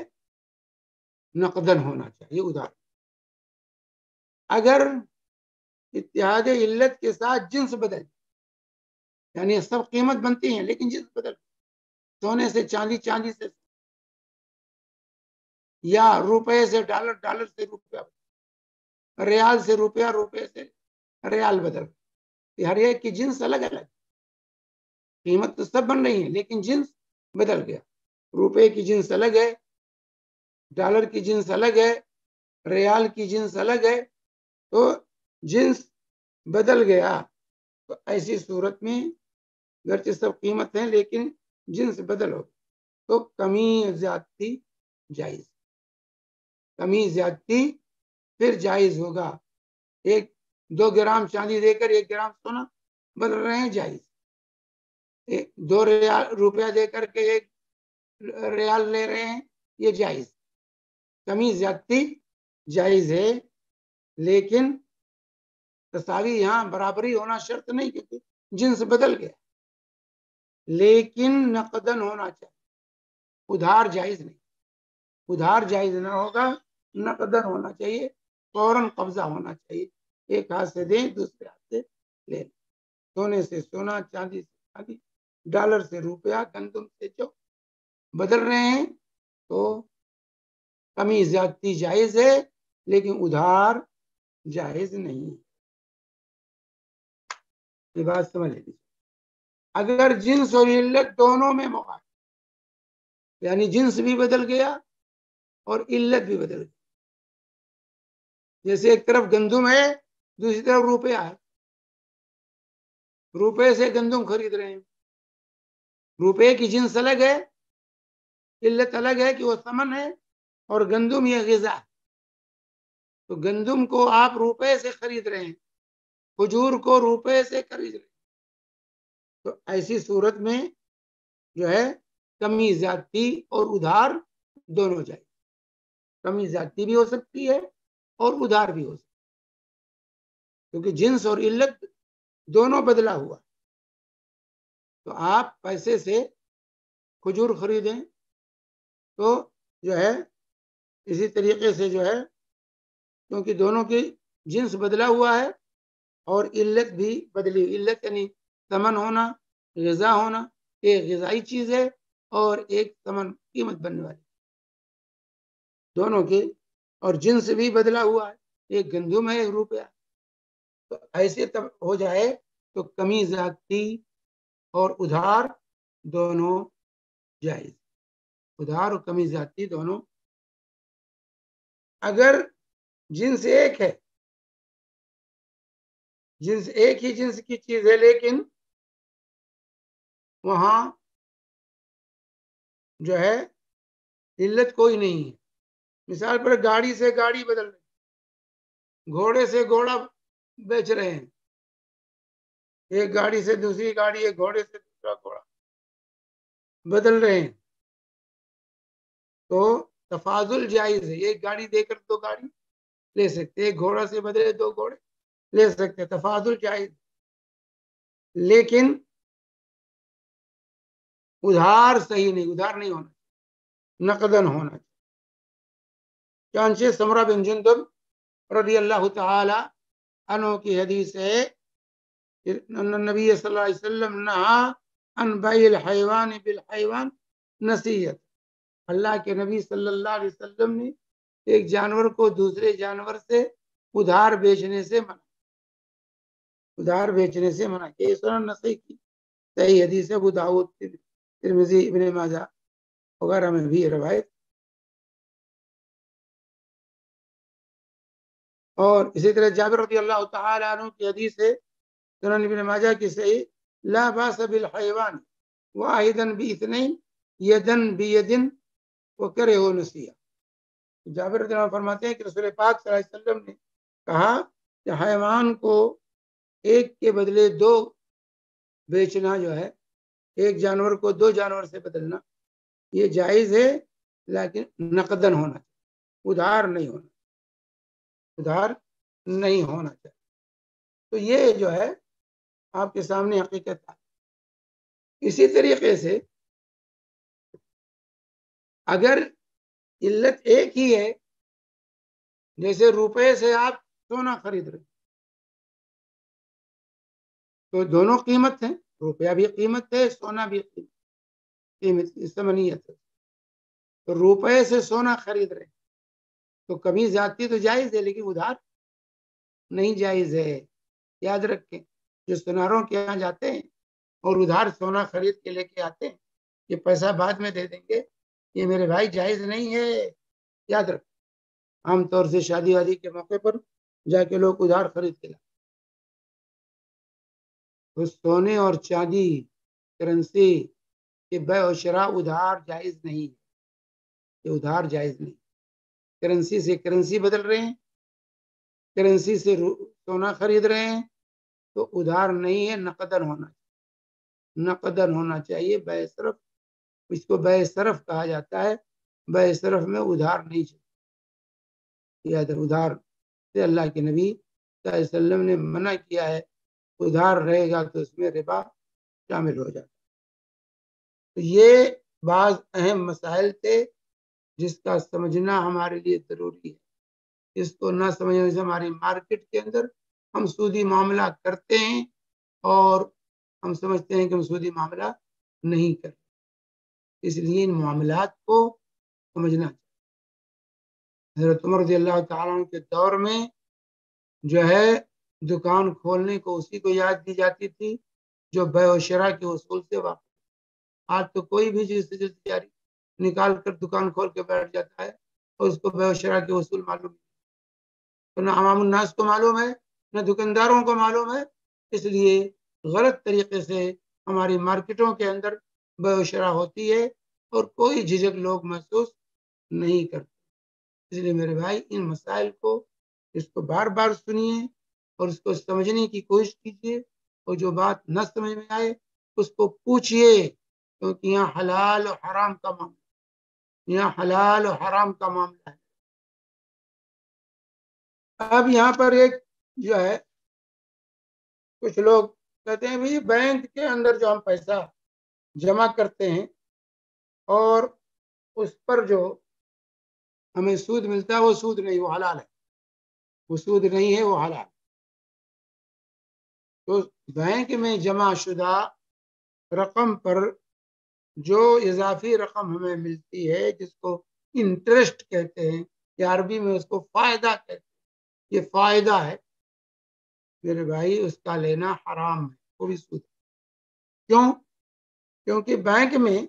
نقدن ہونا چاہیے، ادھار۔ اگر اتحاد علت کے ساتھ جنس بدل، یعنی سب قیمت بنتی ہیں لیکن جنس بدل، سونے سے چاندی، چاندی سے، یا روپے سے ڈالر، ڈالر سے روپیہ، ریال سے روپیہ، روپے سے ریال بدل، ہر ایک کی جنس الگ الگ، قیمت تو سب بن رہی ہے لیکن جنس بدل گیا، روپے کی جنس الگ ہے، ڈالر کی جنس الگ ہے، ریال کی جنس الگ ہے، تو جنس بدل گیا تو ایسی صورت میں گرچہ سب قیمت ہیں لیکن جنس بدل ہو تو کمی زیادتی جائز، کمی زیادتی پھر جائز ہوگا. 2 گرام چاندی دے کر 1 گرام سونا بدل رہے ہیں، جائز. 2 روپیہ دے کر کے 1 ریال لے رہے ہیں، یہ جائز. کمی زیادتی جائز ہے، لیکن تساوی یہاں برابری ہونا شرط نہیں، کیونکہ جنس بدل گیا. لیکن نقدن ہونا چاہیے، ادھار جائز نہیں. ادھار جائز نہ ہوگا، نقدن ہونا چاہیے، فوراً قبضہ ہونا چاہیے. ایک ہاتھ سے دیں، دوسرے ہاتھ سے لیں. سونے سے سونا، چاندی سے چاندی، ڈالر سے روپیہ، گندم سے جو بدل رہے ہیں تو کمی زیادتی جائز ہے، لیکن ادھار جائز نہیں. یہ بات سمجھ لیجیے. اگر جنس اور علت دونوں میں مخالف، یعنی جنس بھی بدل گیا اور علت بھی بدل گئی، جیسے ایک طرف گندم ہے، دوسری طرف روپیہ ہے. روپے سے گندم خرید رہے ہیں، روپے کی جنس الگ ہے، علت الگ ہے کہ وہ ثمن ہے، اور گندم یہ غذا ہے. تو گندم کو آپ روپے سے خرید رہے ہیں، کھجور کو روپے سے خرید رہے ہیں. تو ایسی صورت میں جو ہے کمی زیادتی اور ادھار دونوں جائے. کمی زیادتی بھی ہو سکتی ہے اور ادھار بھی ہو سکتی ہے، کیونکہ جنس اور علت دونوں بدلا ہوا. تو آپ پیسے سے کھجور خریدیں تو جو ہے اسی طریقے سے جو ہے، کیونکہ دونوں کی جنس بدلا ہوا ہے اور علت بھی بدلی. علت یعنی ثمن ہونا، غذا ہونا. ایک غذائی چیز ہے اور ایک ثمن قیمت بننے والی، دونوں کی. اور جنس بھی بدلا ہوا ہے، ایک گندم ہے، ایک روپیہ. تو ایسے تب ہو جائے تو کمی زیادتی اور ادھار دونوں جائز. ادھار اور کمی زیادتی دونوں. اگر جنس ایک ہے، جنس ایک ہی جنس کی چیز ہے، لیکن وہاں جو ہے علت کوئی نہیں ہے. مثال پر گاڑی سے گاڑی بدل رہے، گھوڑے سے گھوڑا بیچ رہے ہیں. ایک گاڑی سے دوسری گاڑی، ایک گھوڑے سے دوسرا گھوڑا بدل رہے ہیں، تو تفاضل جائز ہے. ایک گاڑی دے کر 2 گاڑی لے سکتے، ایک گھوڑا سے بدلے 2 گھوڑے لے سکتے، تفاضل جائز. لیکن ادھار صحیح نہیں، ادھار نہیں ہونا، نقدن ہونا. چانچہ سمرہ بن جندب رضی اللہ تعالی عنہ کی حدیث ہے، نبی صلی اللہ علیہ وسلم نہا عن بیع الحیوان بالحیوان نصیحت. اللہ کے نبی صلی اللہ علیہ وسلم نے ایک جانور کو دوسرے جانور سے ادھار بیچنے سے منع، ادھار بیچنے سے منع کیا. سنن نسائی کی صحیح حدیث ہے، ابو داؤد، ترمذی، ابن ماجہ وغیرہ میں بھی روایت. اور اسی طرح جابر رضی اللہ تعالی عنہ کی حدیث ہے، سنن ابن ماجہ کی صحیح، لا باس بالحیوان واحدا باثنین یدا بید وکرہوا نصیحہ. جابر رضی اللہ عنہ فرماتے ہیں کہ رسول پاک صلی اللہ علیہ وسلم نے کہا کہ حیوان کو ایک کے بدلے 2 بیچنا جو ہے، ایک جانور کو 2 جانور سے بدلنا، یہ جائز ہے، لیکن نقدن ہونا چاہیے، ادھار نہیں ہونا، ادھار نہیں ہونا چاہیے. تو یہ جو ہے آپ کے سامنے حقیقت ہے. اسی طریقے سے اگر علت ایک ہی ہے، جیسے روپے سے آپ سونا خرید رہے تو دونوں قیمت ہیں، روپیہ بھی قیمت ہے، سونا بھی قیمت ثمنیت ہے. تو روپے سے سونا خرید رہے تو کمی زیادتی تو جائز ہے، لیکن ادھار نہیں جائز ہے. یاد رکھیں، جو سوناروں کے یہاں جاتے ہیں اور ادھار سونا خرید کے لے کے آتے ہیں، یہ پیسہ بعد میں دے دیں گے، یہ میرے بھائی جائز نہیں ہے. یاد رکھیں. عام طور سے شادی وادی کے موقع پر جا کے لوگ ادھار خرید کے لائیں. تو سونے اور چاندی کرنسی کے بیع و شراء ادھار جائز نہیں ہے. یہ ادھار جائز نہیں. کرنسی سے کرنسی بدل رہے ہیں, کرنسی سے سونا خرید رہے ہیں, تو ادھار نہیں ہے, نقدن ہونا چاہیے. نقدن ہونا چاہیے. بیع صرف, اس کو بیع صرف کہا جاتا ہے. بیع صرف میں ادھار نہیں چاہیے. ادھار سے اللہ کے نبی صلی اللہ علیہ وسلم نے منع کیا ہے. ادھار رہے گا تو اس میں ربا شامل ہو جاتا. تو یہ بعض اہم مسائل تھے جس کا سمجھنا ہمارے لیے ضروری ہے. اس کو نہ سمجھنے سے ہماری مارکیٹ کے اندر ہم سودی معاملہ کرتے ہیں اور ہم سمجھتے ہیں کہ ہم سودی معاملہ نہیں کرتے. اس لیے ان معاملات کو سمجھنا چاہیے. حضرت عمر رضی اللہ تعالیٰ عنہ کے دور میں جو ہے دکان کھولنے کو اسی کو یاد دی جاتی تھی جو بیع و شراء کے اصول سے واقف. آج تو کوئی بھی چیز سے تجاری نکال کر دکان کھول کے بیٹھ جاتا ہے اور اس کو بیع و شراء کے اصول معلوم نہیں. تو نہ عوام الناس کو معلوم ہے, نہ دکانداروں کو معلوم ہے. اس لیے غلط طریقے سے ہماری مارکیٹوں کے اندر بیع و شراء ہوتی ہے اور کوئی جھجک لوگ محسوس نہیں کرتے. اس لیے میرے بھائی ان مسائل کو, اس کو بار بار سنیے اور اس کو سمجھنے کی کوشش کیجیے, اور جو بات نہ سمجھ میں آئے اس کو پوچھیے, کیونکہ یہاں حلال اور حرام کا معاملہ, یہاں حلال اور حرام کا معاملہ ہے. اب یہاں پر ایک جو ہے کچھ لوگ کہتے ہیں بھی بینک کے اندر جو ہم پیسہ جمع کرتے ہیں اور اس پر جو ہمیں سود ملتا ہے وہ سود نہیں, وہ حلال ہے. وہ سود نہیں ہے, وہ حلال. تو بینک میں جمع شدہ رقم پر جو اضافی رقم ہمیں ملتی ہے جس کو انٹرسٹ کہتے ہیں, یا عربی میں اس کو فائدہ کہتے ہیں, یہ فائدہ ہے میرے بھائی, اس کا لینا حرام ہے. وہ بھی سود. کیوں؟ کیونکہ بینک میں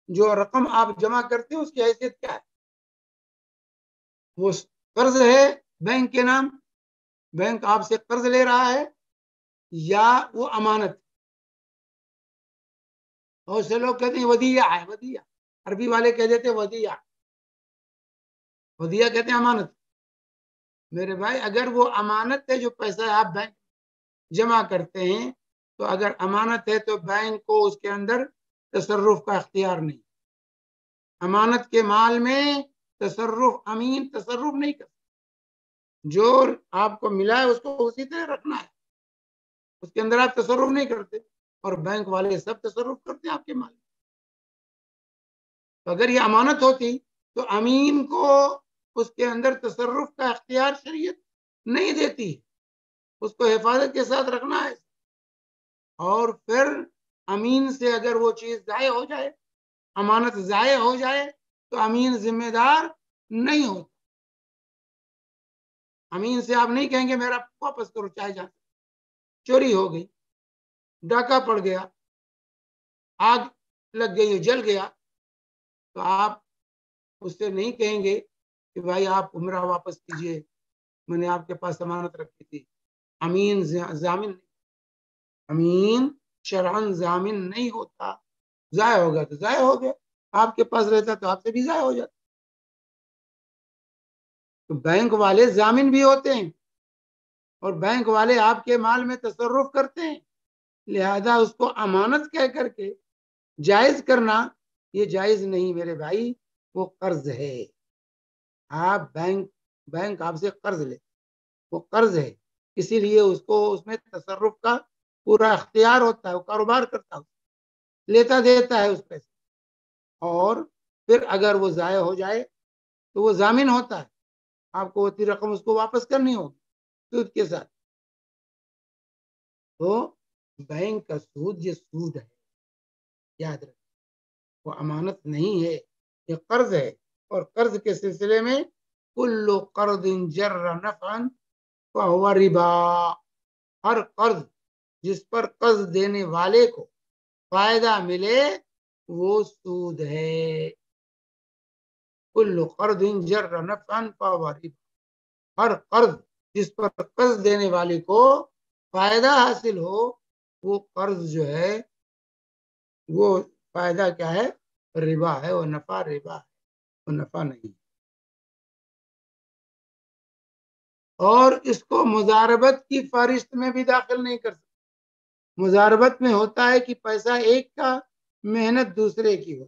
جو رقم آپ جمع کرتے ہیں اس کی حیثیت کیا ہے؟ وہ قرض ہے بینک کے نام, بینک آپ سے قرض لے رہا ہے, یا وہ امانت. بہت سے لوگ کہتے ہیں ودیعہ ہے, ودیعہ عربی والے کہہ دیتے ودیعہ, ودیعہ کہتے ہیں امانت. میرے بھائی اگر وہ امانت ہے جو پیسہ آپ بینک جمع کرتے ہیں, تو اگر امانت ہے تو بینک کو اس کے اندر تصرف کا اختیار نہیں. امانت کے مال میں تصرف, امین تصرف نہیں کرتا. جو آپ کو ملا ہے اس کو اسی طرح رکھنا ہے, اس کے اندر آپ تصرف نہیں کرتے. اور بینک والے سب تصرف کرتے ہیں آپ کے مال. تو اگر یہ امانت ہوتی تو امین کو اس کے اندر تصرف کا اختیار شریعت نہیں دیتی, اس کو حفاظت کے ساتھ رکھنا ہے. اور پھر امین سے اگر وہ چیز ضائع ہو جائے, امانت ضائع ہو جائے, تو امین ذمہ دار نہیں ہوتا. امین سے آپ نہیں کہیں گے میرا واپس کرو, چاہے جان چوری ہو گئی, ڈاکہ پڑ گیا, آگ لگ گئی, جل گیا, تو آپ اس سے نہیں کہیں گے کہ بھائی آپ عمرہ واپس کیجئے, میں نے آپ کے پاس ضمانت رکھی تھی. امین ضامن, امین شرعاً ضامن نہیں ہوتا. ضائع ہوگا تو ضائع ہو گیا, آپ کے پاس رہتا تو آپ سے بھی ضائع ہو جاتا. تو بینک والے ضامن بھی ہوتے ہیں اور بینک والے آپ کے مال میں تصرف کرتے ہیں, لہذا اس کو امانت کہہ کر کے جائز کرنا یہ جائز نہیں میرے بھائی. وہ قرض ہے. آپ بینک آپ سے قرض لے, وہ قرض ہے, اسی لیے اس کو اس میں تصرف کا پورا اختیار ہوتا ہے. وہ کاروبار کرتا ہے, لیتا دیتا ہے اس پیسے, اور پھر اگر وہ ضائع ہو جائے تو وہ ضامن ہوتا ہے. آپ کو ہوتی رقم اس کو واپس کرنی ہوگی سود کے ساتھ. تو بینک کا سود یہ سود ہے, یاد رکھیں. وہ امانت نہیں ہے, یہ قرض ہے. اور قرض کے سلسلے میں کل قرض جر نفعا فهو ربا, ہر قرض جس پر قرض دینے والے کو فائدہ ملے وہ سود ہے. کل قرض جر نفعا فهو ربا, ہر قرض جس پر قرض دینے والے کو فائدہ حاصل ہو، وہ قرض جو ہے وہ فائدہ کیا ہے؟ ربا ہے، وہ نفع ربا ہے، وہ نفع نہیں۔ اور اس کو مضاربت کی فہرست میں بھی داخل نہیں کر سکتے۔ مضاربت میں ہوتا ہے کہ پیسہ ایک کا، محنت دوسرے کی ہو،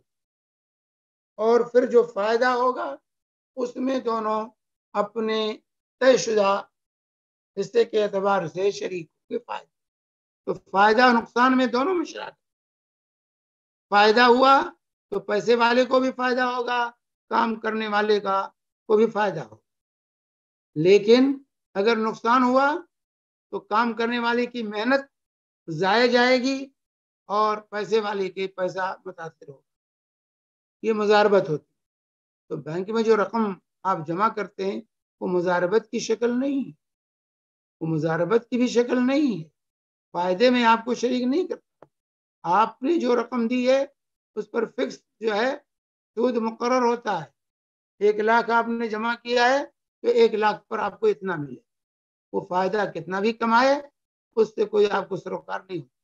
اور پھر جو فائدہ ہوگا اس میں دونوں اپنے طے شدہ حصے کے اعتبار سے شریک ہوں گے۔ فائدہ تو فائدہ نقصان میں دونوں میں شراکت۔ فائدہ ہوا تو پیسے والے کو بھی فائدہ ہوگا، کام کرنے والے کا کو بھی فائدہ ہوگا۔ لیکن اگر نقصان ہوا تو کام کرنے والے کی محنت ضائع جائے گی اور پیسے والے کے پیسہ متاثر ہوگا۔ یہ مضاربت ہوتی ہے۔ تو بینک میں جو رقم آپ جمع کرتے ہیں وہ مضاربت کی شکل نہیں ہے، وہ مضاربت کی بھی شکل نہیں ہے، فائدے میں آپ کو شریک نہیں کرتا۔ آپ نے جو رقم دی ہے اس پر فکس جو ہے سود مقرر ہوتا ہے۔ 1,00,000 آپ نے جمع کیا ہے تو 1,00,000 پر آپ کو اتنا ملے، وہ فائدہ کتنا بھی کمائے اس سے کوئی آپ کو سروکار نہیں ہوتا۔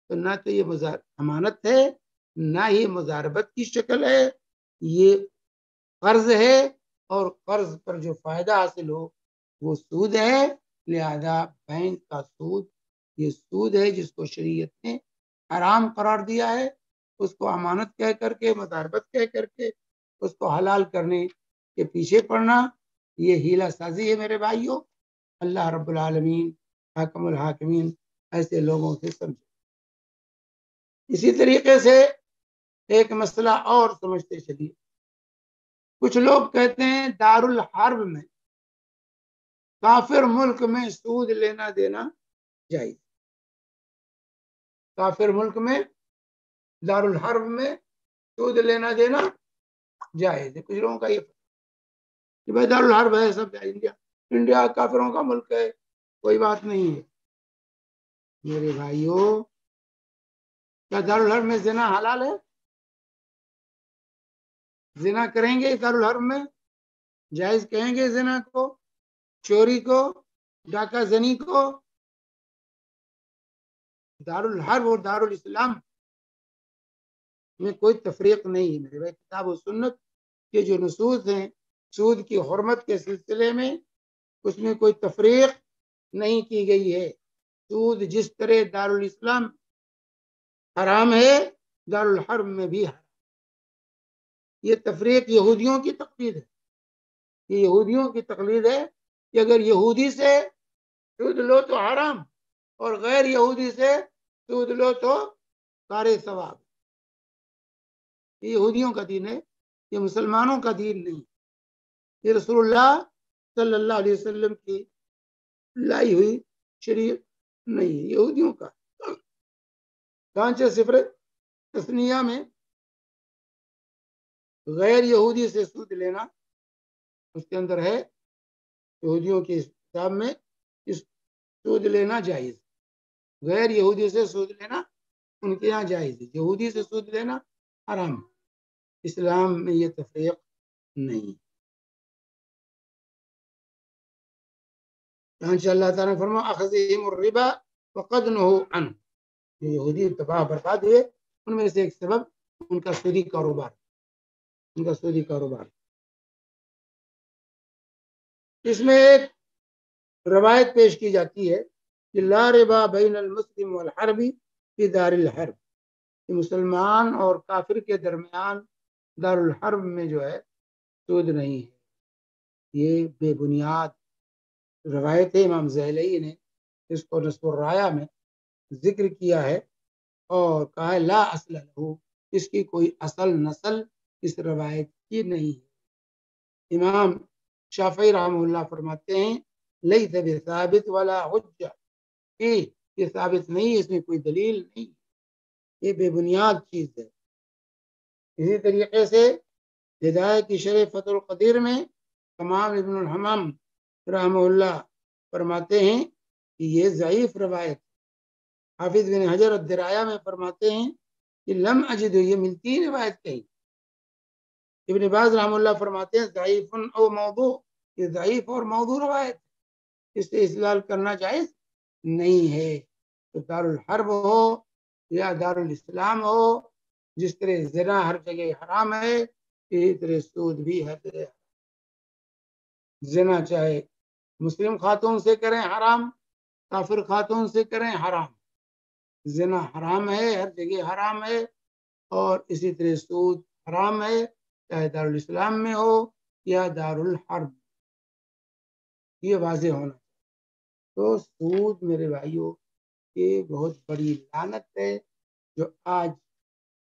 تو نہ تو یہ امانت ہے، نہ ہی مضاربت کی شکل ہے، یہ قرض ہے، اور قرض پر جو فائدہ حاصل ہو وہ سود ہے۔ لہذا بینک کا سود یہ سود ہے جس کو شریعت نے حرام قرار دیا ہے۔ اس کو امانت کہہ کر کے، مضاربت کہہ کر کے اس کو حلال کرنے کے پیچھے پڑنا، یہ ہیلا سازی ہے میرے بھائیوں۔ اللہ رب العالمین حاکم الحاکمین ایسے لوگوں سے سمجھے۔ اسی طریقے سے ایک مسئلہ اور سمجھتے چلیے۔ کچھ لوگ کہتے ہیں دارالحرب میں، کافر ملک میں سود لینا دینا جائز۔ کافر ملک میں دارالحرب میں سود لینا دینا جائز ہے۔ کچھ لوگوں کا یہ کہ بھائی دارالحرب ہے، سب انڈیا کافروں کا ملک ہے، کوئی بات نہیں ہے۔ میرے بھائیوں، کیا دارالحرب میں زنا حلال ہے؟ زنا کریں گے دارالحرب میں؟ جائز کہیں گے زنا کو، چوری کو، ڈاکہ زنی کو؟ دارالحرب اور دارالاسلام میں کوئی تفریق نہیں ہے میرے بھائی۔ کتاب و سنت کے جو نصوص ہیں سود کی حرمت کے سلسلے میں، اس میں کوئی تفریق نہیں کی گئی ہے۔ سود جس طرح دارالاسلام حرام ہے، دارالحرب میں بھی حرام۔ یہ تفریق یہودیوں کی تقلید ہے، یہ یہودیوں کی تقلید ہے کہ اگر یہودی سے سود لو تو حرام، اور غیر یہودی سے سود لو تو کارِ ثواب۔ یہ یہودیوں کا دین ہے، یہ مسلمانوں کا دین نہیں۔ یہ رسول اللہ صلی اللہ علیہ وسلم کی لائی ہوئی شریعت نہیں ہے، یہودیوں کا۔ چنانچہ صفر تثنیہ میں غیر یہودی سے سود لینا اس کے اندر ہے، یہودیوں کی کتاب میں سود لینا جائز، غیر یہودی سے سود لینا ان کے یہاں جائز ہے، یہودی سے سود لینا حرام۔ اسلام میں یہ تفریق نہیں۔ چنانچہ اللہ تعالیٰ نے فرمایا اخذہم الربا وقد نہوا عنہ، جو یہودی تباہ برباد ہوئے ان میں سے ایک سبب ان کا سودی کاروبار، ان کا سودی کاروبار۔ اس میں ایک روایت پیش کی جاتی ہے کہ لا ربا بین المسلم والحربی فی دار الحرب، کہ مسلمان اور کافر کے درمیان دارالحرب میں جو ہے سود نہیں ہے۔ یہ بے بنیاد روایت ہے۔ امام زہلئی نے اس کو نصب الرایہ میں ذکر کیا ہے اور کہا ہے لا اصل لہ، اس کی کوئی اصل نسل اس روایت کی نہیں ہے۔ امام شافعی رحمہ اللہ فرماتے ہیں لیس بثابت ولا حجہ، یہ ثابت نہیں، اس میں کوئی دلیل نہیں، یہ بے بنیاد چیز ہے۔ اسی طریقے سے ہدایت کی شرح فتح القدیر میں تمام ابن الحمام رحمہ اللہ فرماتے ہیں کہ یہ ضعیف روایت۔ حافظ بن حجر الدرایہ میں فرماتے ہیں کہ لم اجد، یہ ملتی ہی روایت کہیں۔ ابن باز رحمہ اللہ فرماتے ہیں ضعیف او موضوع، یہ ضعیف اور موضوع روایت۔ اسے استعمال کرنا جائز نہیں ہے. تو دارالحرب ہو یا دارالاسلام ہو، جس طرح زنا ہر جگہ حرام ہے، اسی طرح سود بھی ہر جگہ. زنا چاہے مسلم خاتون سے کریں حرام، کافر خاتون سے کریں حرام، زنا حرام ہے، ہر جگہ حرام ہے. اور اسی طرح سود حرام ہے، چاہے دارالاسلام میں ہو یا دارالحرب. یہ واضح ہونا. تو سود میرے بھائیوں یہ بہت بڑی لعنت ہے جو آج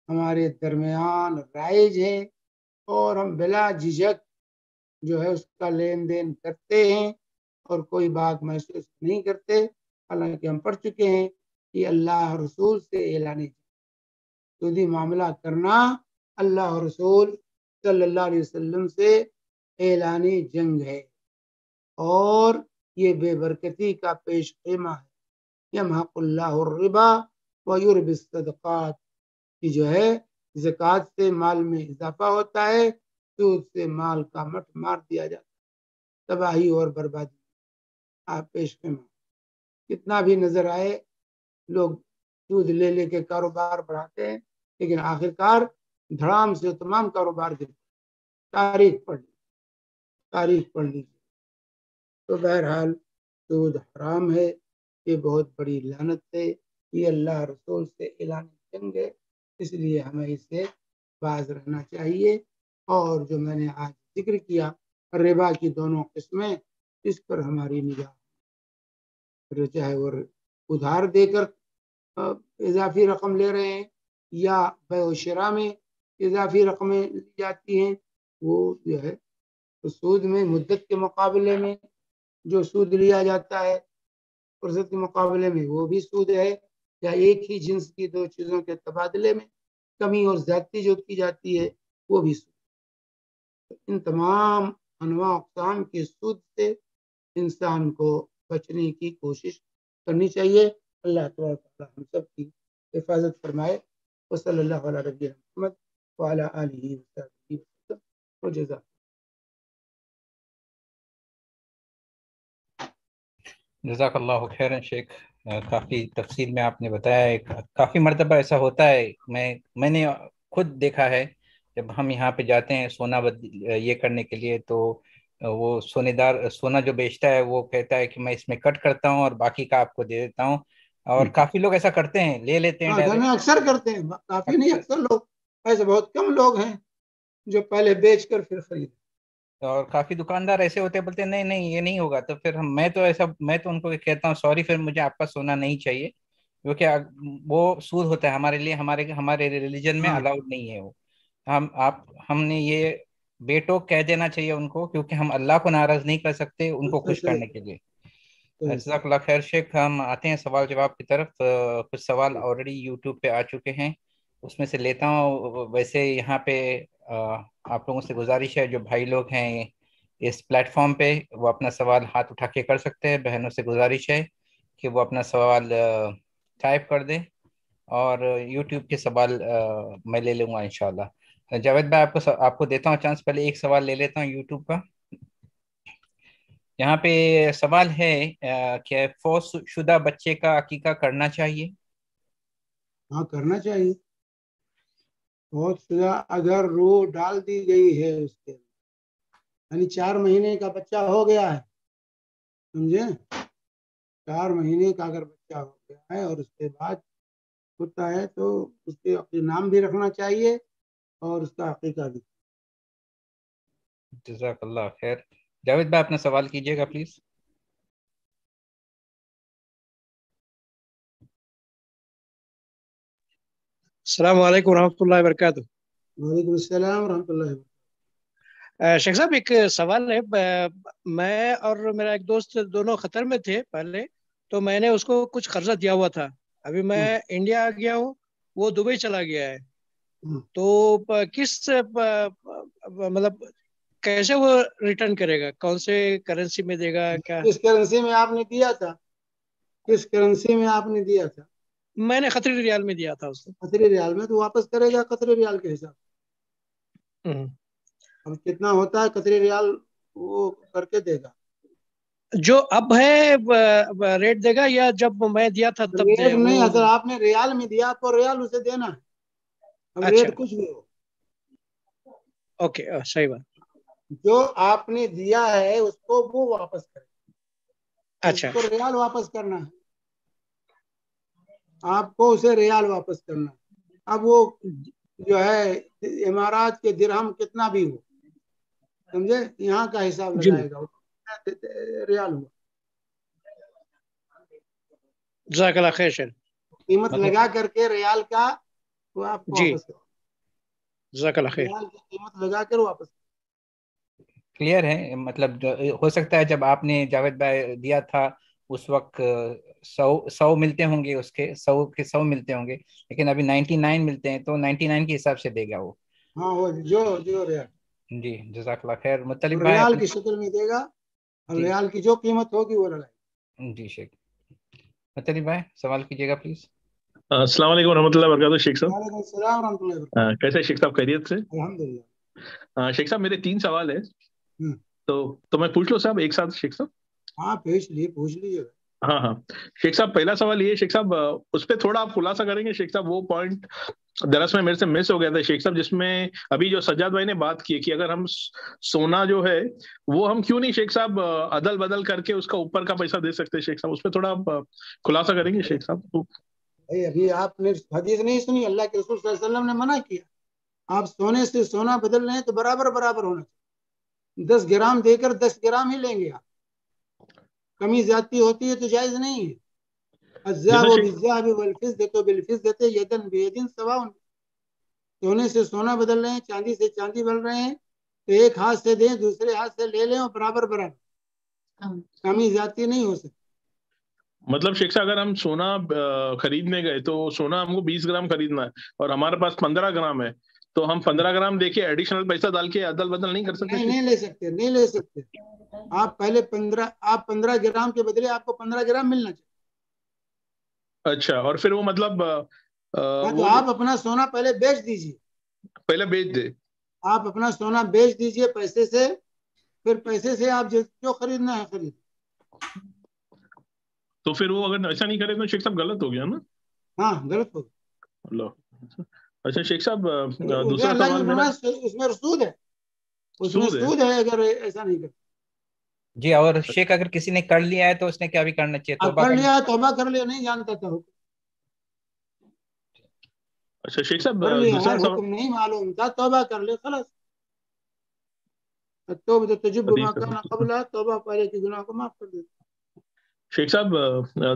ہمارے درمیان رائج ہے، اور ہم بلا جھجک جو ہے اس کا لین دین کرتے ہیں اور کوئی بات محسوس نہیں کرتے. حالانکہ ہم پڑھ چکے ہیں کہ اللہ رسول سے اعلان سودی معاملہ کرنا اللہ رسول صلی اللہ علیہ وسلم سے اعلان جنگ ہے، اور یہ بے برکتی کا پیش خیمہ ہے. یمحق اللہ الربا ویربی الصدقات کی جو ہے زکوٰۃ سے مال میں اضافہ ہوتا ہے، سود سے مال کا مٹ مار دیا جاتا ہے. تباہی اور بربادی آپ پیش خیمہ. کتنا بھی نظر آئے لوگ سود لے لے کے کاروبار بڑھاتے ہیں، لیکن آخرکار دھڑام سے تمام کاروبار گرتے. تاریخ پڑھ لیجیے. تو بہرحال سود حرام ہے، یہ بہت بڑی لعنت ہے، یہ اللہ رسول سے اعلان جنگ ہے. اس لیے ہمیں اس سے باز رہنا چاہیے. اور جو میں نے آج ذکر کیا ربا کی دونوں قسمیں، اس پر ہماری نگاہ، چاہے وہ ادھار دے کر اضافی رقم لے رہے ہیں یا بیع و شراء میں اضافی رقمیں لی جاتی ہیں، وہ جو ہے سود میں مدت کے مقابلے میں جو سود لیا جاتا ہے فرصت کے مقابلے میں وہ بھی سود ہے، یا ایک ہی جنس کی دو چیزوں کے تبادلے میں کمی اور زیادتی جو کی جاتی ہے وہ بھی سود. ان تمام انواع اقسام کے سود سے انسان کو بچنے کی کوشش کرنی چاہیے. اللہ تعالیٰ ہم سب کی حفاظت فرمائے. وصلی اللہ علی نبینا محمد وعلی آلہ وصحبہ وسلم وجزاک. جزاک اللہ خیرن شیخ. کافی تفصیل میں آپ نے بتایا ہے. کافی مرتبہ ایسا ہوتا ہے، میں نے خود دیکھا ہے، جب ہم یہاں پہ جاتے ہیں سونا یہ کرنے کے لیے، تو وہ سونا جو بیچتا ہے وہ کہتا ہے کہ میں اس میں کٹ کرتا ہوں اور باقی کا آپ کو دے دیتا ہوں. اور کافی لوگ ایسا کرتے ہیں، لے لیتے ہیں گھر میں ڈائریکٹ. اکثر کرتے ہیں، کافی نہیں اکثر لوگ، ایسے بہت کم لوگ ہیں جو پہلے بیچ کر پھر خرید. اور کافی دکاندار ایسے ہوتے ہیں، بولتے ہیں نہیں نہیں یہ نہیں ہوگا. تو پھر میں تو ان کو کہتا ہوں سوری، پھر مجھے آپ کا سونا نہیں چاہیے، کیونکہ وہ سود ہوتا ہے ہمارے لیے، ہمارے ریلیجن میں الاؤڈ نہیں ہے وہ. ہم نے یہ بیٹوک کہہ دینا چاہیے ان کو، کیونکہ ہم اللہ کو ناراض نہیں کر سکتے ان کو خوش کرنے کے لیے. جزاک اللہ خیر شیخ. ہم آتے ہیں سوال جواب کی طرف. کچھ سوال آلریڈی یوٹیوب پہ آ چکے ہیں، اس میں سے لیتا ہوں. ویسے یہاں پہ آپ لوگوں سے گزارش ہے، جو بھائی لوگ ہیں اس پلیٹ فارم پہ، وہ اپنا سوال ہاتھ اٹھا کے کر سکتے ہیں. بہنوں سے گزارش ہے کہ وہ اپنا سوال ٹائپ کر دیں، اور یوٹیوب کے سوال میں لے لوں گا انشاءاللہ. جاوید بھائی آپ کو دیتا ہوں چانس. پہلے ایک سوال لے لیتا ہوں یوٹیوب کا. یہاں پہ سوال ہے کہ فوت شدہ بچے کا عقیقہ کرنا چاہیے؟ ہاں کرنا چاہیے. بہت شدہ اگر روح ڈال دی گئی ہے اس کے، یعنی 4 مہینے کا بچہ ہو گیا ہے، سمجھے، 4 مہینے کا اگر بچہ ہو گیا ہے اور اس کے بعد ہوتا ہے تو اس کے نام بھی رکھنا چاہیے اور اس کا عقیقہ بھی. جزاک اللہ خیر. جاوید بھائی اپنا سوال کیجیے گا پلیز. السلام علیکم ورحمۃ اللہ وبرکاتہ. وعلیکم السلام ورحمۃ اللہ وبرکاتہ. شیخ صاحب ایک سوال ہے. میں اور میرا ایک دوست دونوں قطر میں تھے پہلے، تو میں نے اس کو کچھ قرضہ دیا ہوا تھا. ابھی میں انڈیا آ گیا ہوں، وہ دبئی چلا گیا ہے. تو کس مطلب کیسے وہ ریٹرن کرے گا؟ کون سے کرنسی میں دے گا؟ کیا کس کرنسی میں آپ نے دیا تھا؟ کس کرنسی میں آپ نے دیا تھا؟ میں نے قطری ریال میں دیا تھا اس کو. قطری ریال میں تو واپس کرے گا قطری ریال کے حساب. اب کتنا ہوتا ہے قطری ریال وہ کر کے دے گا. جو اب ہے ریٹ دے گا یا جب میں دیا تھا تب دے ریٹ نہیں وہ؟ اصل آپ نے ریال میں دیا تو ریال اسے دینا ہے، اب اچھا ریٹ کچھ بھی ہو، اوکے صحیح بات. جو آپ نے دیا ہے اس کو وہ واپس کرے، اچھا اس کو ریال واپس کرنا ہے، آپ کو اسے ریال واپس کرنا ہے. اب وہ جو ہے امارات کے درہم کتنا بھی ہو، سمجھے، یہاں کا حساب جی لگائے گا، ریال ہوا، جزاک اللہ خیر شیر. قیمت مطلب لگا کر کے ریال کا وہ آپ کو جی واپس کرے، جزاک اللہ خیر. ریال کی قیمت لگا کر واپس کرے. کلیئر ہے، مطلب ہو سکتا ہے جب آپ نے جاوید بھائی دیا تھا اس وقت 100 ملتے ہوں گے، اس کے 100 ملتے ہوں گے، لیکن ابھی 99 ملتے ہیں تو 99 کے حساب سے دے گا وہ. ہاں وہ جو ریال جی جزاک اللہ خیر. مطلب بھائی ریال کی شکل میں دے گا، اور جی ریال کی جو قیمت ہوگی وہ لگائے. جی شیخ مطلب بھائی سوال کیجیے گا پلیز. السلام علیکم ورحمۃ اللہ وبرکاتہ. شیخ صاحب وعلیکم السلام ورحمۃ اللہ وبرکاتہ. کیسے شیخ صاحب؟ خیریت سے؟ الحمد للہ. شیخ صاحب میرے 3 سوال ہے، تو میں پوچھ لوں صاحب ایک ساتھ شیخ صاحب؟ ہاں پوچھ لیجیے. ہاں ہاں شیخ صاحب، پہلا سوال یہ شیخ صاحب، اس پہ تھوڑا آپ خلاصہ کریں گے شیخ صاحب؟ وہ پوائنٹ دراصل میں میرے سے مس ہو گیا تھا شیخ صاحب، جس میں ابھی جو سجاد بھائی نے بات کی کہ اگر ہم سونا جو ہے وہ ہم کیوں نہیں شیخ صاحب عدل بدل کر کے اس کا اوپر کا پیسہ دے سکتے شیخ صاحب؟ اس پہ تھوڑا آپ خلاصہ کریں گے شیخ صاحب؟ ابھی آپ نے حدیث نہیں سنی، اللہ کے رسول صلی اللہ علیہ وسلم نے منع کیا، آپ سونے سے سونا بدل رہے ہیں تو برابر ہونا چاہیے، 10 گرام دے کر 10 گرام ہی لیں گے آپ، کمی زیادتی ہوتی ہے تو جائز نہیں ہے. الذهب بالذهب والفضة بالفضة يدا بيد سواء. سونے سے سونا بدل رہے ہیں، چاندی سے چاندی بدل رہے ہیں تو ایک ہاتھ سے دیں دوسرے ہاتھ سے لے لیں اور برابر کمی زیادتی نہیں ہو سکتی. مطلب شیخ صاحب اگر ہم سونا خریدنے گئے تو سونا ہم کو 20 گرام خریدنا ہے اور ہمارے پاس 15 گرام ہے، تو ہم 15 گرام دے کے ایڈیشنل پیسہ ڈال کے عدل بدل نہیں کر سکتے؟ نہیں لے سکتے. آپ پہلے 15 گرام کے بدلے آپ کو 15 گرام ملنا چاہیے. اچھا، اور پھر وہ مطلب تو آپ اپنا سونا پہلے بیچ دیجیے، پہلے بیچ دے، آپ اپنا سونا بیچ دیجیے پیسے سے، پھر پیسے سے آپ جو خریدنا ہے خرید. تو پھر وہ اگر ایسا نہیں کرے تو شیخ صاحب غلط ہو گیا نا؟ ہاں غلط ہوگا. اللہ. اچھا شیخ صاحب دوسرا سوال میرا، اس میں سود ہے، اس میں سود ہے اگر ایسا نہیں کرتا. جی، اور شیخ اگر کسی نے کر لیا ہے تو اس نے کیا بھی کرنا چاہیے؟ توبہ کر لیا، توبہ کر لیا، نہیں جانتا تھا حکم. اچھا شیخ صاحب کر لیا ہے، دوسرا سوال، حکم نہیں معلوم تھا، توبہ کر لے خلاص. توبہ تجب ما کان قبلها، توبہ پہلے کے گناہ کو معاف کر دیتا. شیخ صاحب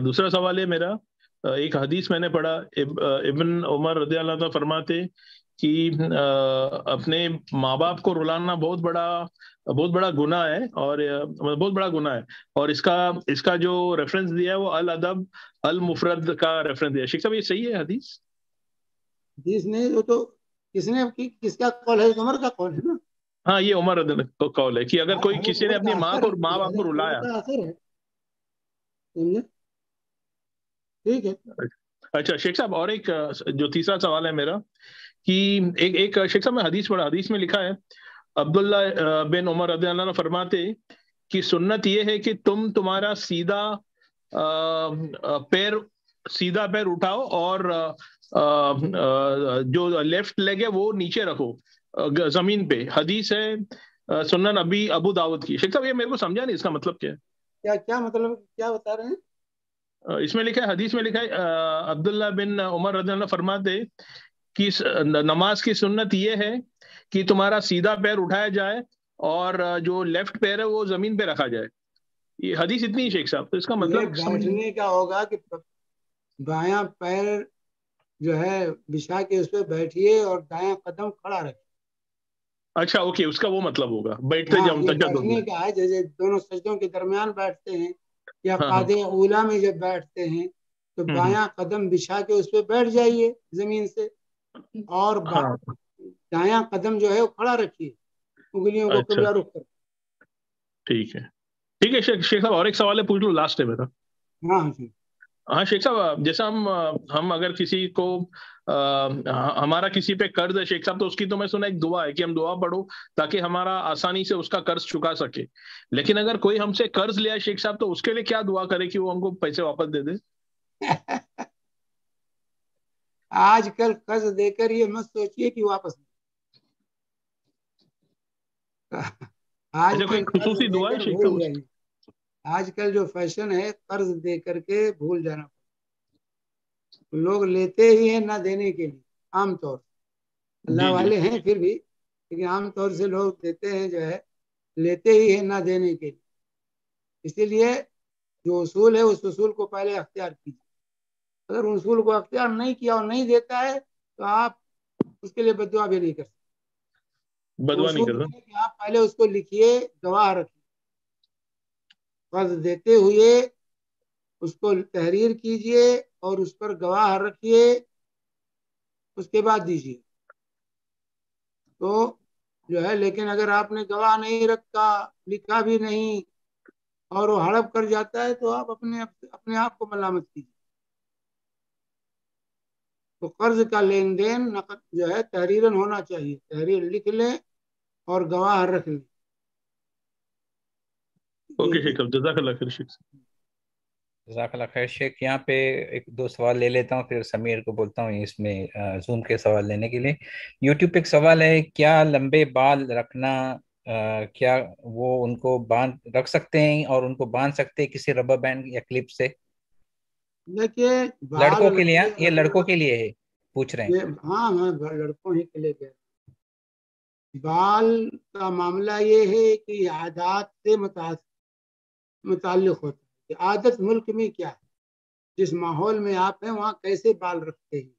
دوسرا سوال ہے میرا، ایک حدیث میں نے پڑھا، ابن عمر رضی اللہ عنہ فرماتے کہ اپنے ماں باپ کو رلانا بہت بڑا گناہ ہے، اور بہت بڑا گناہ ہے، اور اس کا جو ریفرنس دیا ہے وہ الادب المفرد کا ریفرنس دیا ہے. شیخ صاحب یہ صحیح ہے حدیث؟ حدیث نہیں، وہ تو کس کا قول ہے؟ عمر کا قول ہے نا. ہاں یہ عمر رضی اللہ کا قول ہے کہ اگر کوئی کسی نے اپنی ماں باپ کو رلایا. اثر ہے، سمجھے؟ ٹھیک ہے. اچھا شیخ صاحب اور ایک جو تیسرا سوال ہے میرا کہ ایک شیخ صاحب میں حدیث پڑھا، حدیث میں لکھا ہے عبداللہ بن عمر رضی اللہ عنہ فرماتے کہ سنت یہ ہے کہ تمہارا سیدھا پیر اٹھاؤ اور جو لیفٹ لیگ ہے وہ نیچے رکھو زمین پہ. حدیث ہے سنن ابو داؤد کی. شیخ صاحب یہ میرے کو سمجھا نہیں اس کا مطلب کیا ہے؟ کیا مطلب کیا بتا رہے ہیں؟ اس میں لکھا ہے، حدیث میں لکھا ہے عبداللہ بن عمر رضی اللہ عنہ فرماتے کہ نماز کی سنت یہ ہے کہ تمہارا سیدھا پیر اٹھایا جائے اور جو لیفٹ پیر ہے وہ زمین پہ رکھا جائے. یہ حدیث اتنی ہے شیخ صاحب، تو اس کا مطلب بیٹھنے کا ہوگا کہ بایاں پیر جو ہے بچھا کے اس پہ بیٹھیے اور دایاں قدم کھڑا رکھیے. اچھا اوکے، اس کا وہ مطلب ہوگا بیٹھتے جب بیٹھنے کا ہے، جیسے دونوں سجدوں کے درمیان بیٹھتے ہیں یا قعدہ اولا میں جب بیٹھتے ہیں تو بایاں قدم بچھا کے اس پہ بیٹھ جائیے زمین سے، اور دایاں قدم جو ہے وہ کھڑا رکھیے، انگلیوں کو قبلہ رخ کر. ٹھیک ہے شیخ صاحب اور ایک سوال ہے، پوچھ لوں، لاسٹ ہے میرا. ہاں جی. ہاں شیخ صاحب، جیسا ہم اگر کسی کو ہمارا کسی پہ قرض ہے شیخ صاحب، تو اس کی تو میں سنا ایک دعا ہے کہ ہم دعا پڑھو تاکہ ہمارا آسانی سے اس کا قرض چکا سکے. لیکن اگر کوئی ہم سے قرض لیا ہے شیخ صاحب، تو اس کے لیے کیا دعا کرے کہ وہ ہم کو پیسے واپس دے دے؟ آج کل قرض دے کر یہ مت سوچیے کہ واپس آج کوئی کل قرض خصوصی دے دعا ہے کر شیخ بھول صاحب؟ جائیں. آج کل جو فیشن ہے قرض دے کر کے بھول جانا، لوگ لیتے ہی ہیں نہ دینے کے لیے عام طور سے. اللہ جی جی والے ہیں پھر بھی، لیکن عام طور سے لوگ دیتے ہیں جو ہے، لیتے ہی ہیں نہ دینے کے لیے. اسی لیے جو اصول ہے اس اصول کو پہلے اختیار کیجیے. اگر اصول کو اختیار نہیں کیا اور نہیں دیتا ہے تو آپ اس کے لیے بدعا بھی نہیں کر سکتے. بدوا نہیں اصول کرتا. یہ ہے کہ آپ پہلے اس کو لکھیے، گواہ رکھیے. قرض دیتے ہوئے اس کو تحریر کیجیے اور اس پر گواہ رکھیے، اس کے بعد دیجیے. تو جو ہے، لیکن اگر آپ نے گواہ نہیں رکھا، لکھا بھی نہیں، اور وہ ہڑپ کر جاتا ہے تو آپ اپنے آپ کو ملامت کیجیے. تو قرض کا لین دین نقد جو ہے تحریراً ہونا چاہیے. تحریر لکھ لیں اور گواہ رکھ لیں. اوکے شیخ صاحب، جزاک اللہ خیر شیخ صاحب. جزاک اللہ خیر شیخ. یہاں پہ ایک دو سوال لے لیتا ہوں، پھر سمیر کو بولتا ہوں اس میں زوم کے سوال لینے کے لیے. یوٹیوب پہ ایک سوال ہے، کیا لمبے بال رکھنا کیا وہ ان کو باندھ رکھ سکتے ہیں اور ان کو باندھ سکتے ہیں کسی ربر بینڈ یا کلپ سے؟ دیکھیے بال لڑکوں کے لیے، لمبے یہ لڑکوں کے لیے ہے، پوچھ رہے ہیں. ہاں لڑکوں ہی کے لیے گئے. بال کا معاملہ یہ ہے کہ عادات سے متعلق ہوتا ہے کہ عادت ملک میں کیا ہے، جس ماحول میں آپ ہیں وہاں کیسے بال رکھتے ہیں،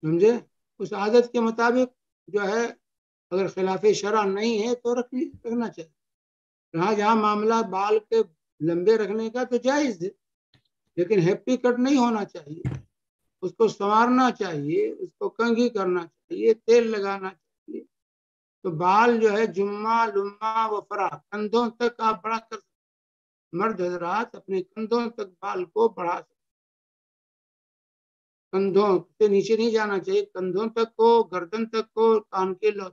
سمجھے؟ اس عادت کے مطابق جو ہے، اگر خلاف شرع نہیں ہے تو رکھنا چاہیے. جہاں معاملہ بال کے لمبے رکھنے کا تو جائز ہے، لیکن ہیپی کٹ نہیں ہونا چاہیے. اس کو سنوارنا چاہیے، اس کو کنگھی کرنا چاہیے، تیل لگانا چاہیے. تو بال جو ہے جمعہ لمہ و فرا، کندھوں تک آپ بڑھا کر سکتے. مرد حضرات اپنے کندھوں تک بال کو بڑھا سکتے. کندھوں سے نیچے نہیں جانا چاہیے، کندھوں تک کو، گردن تک کو، کان کے لو.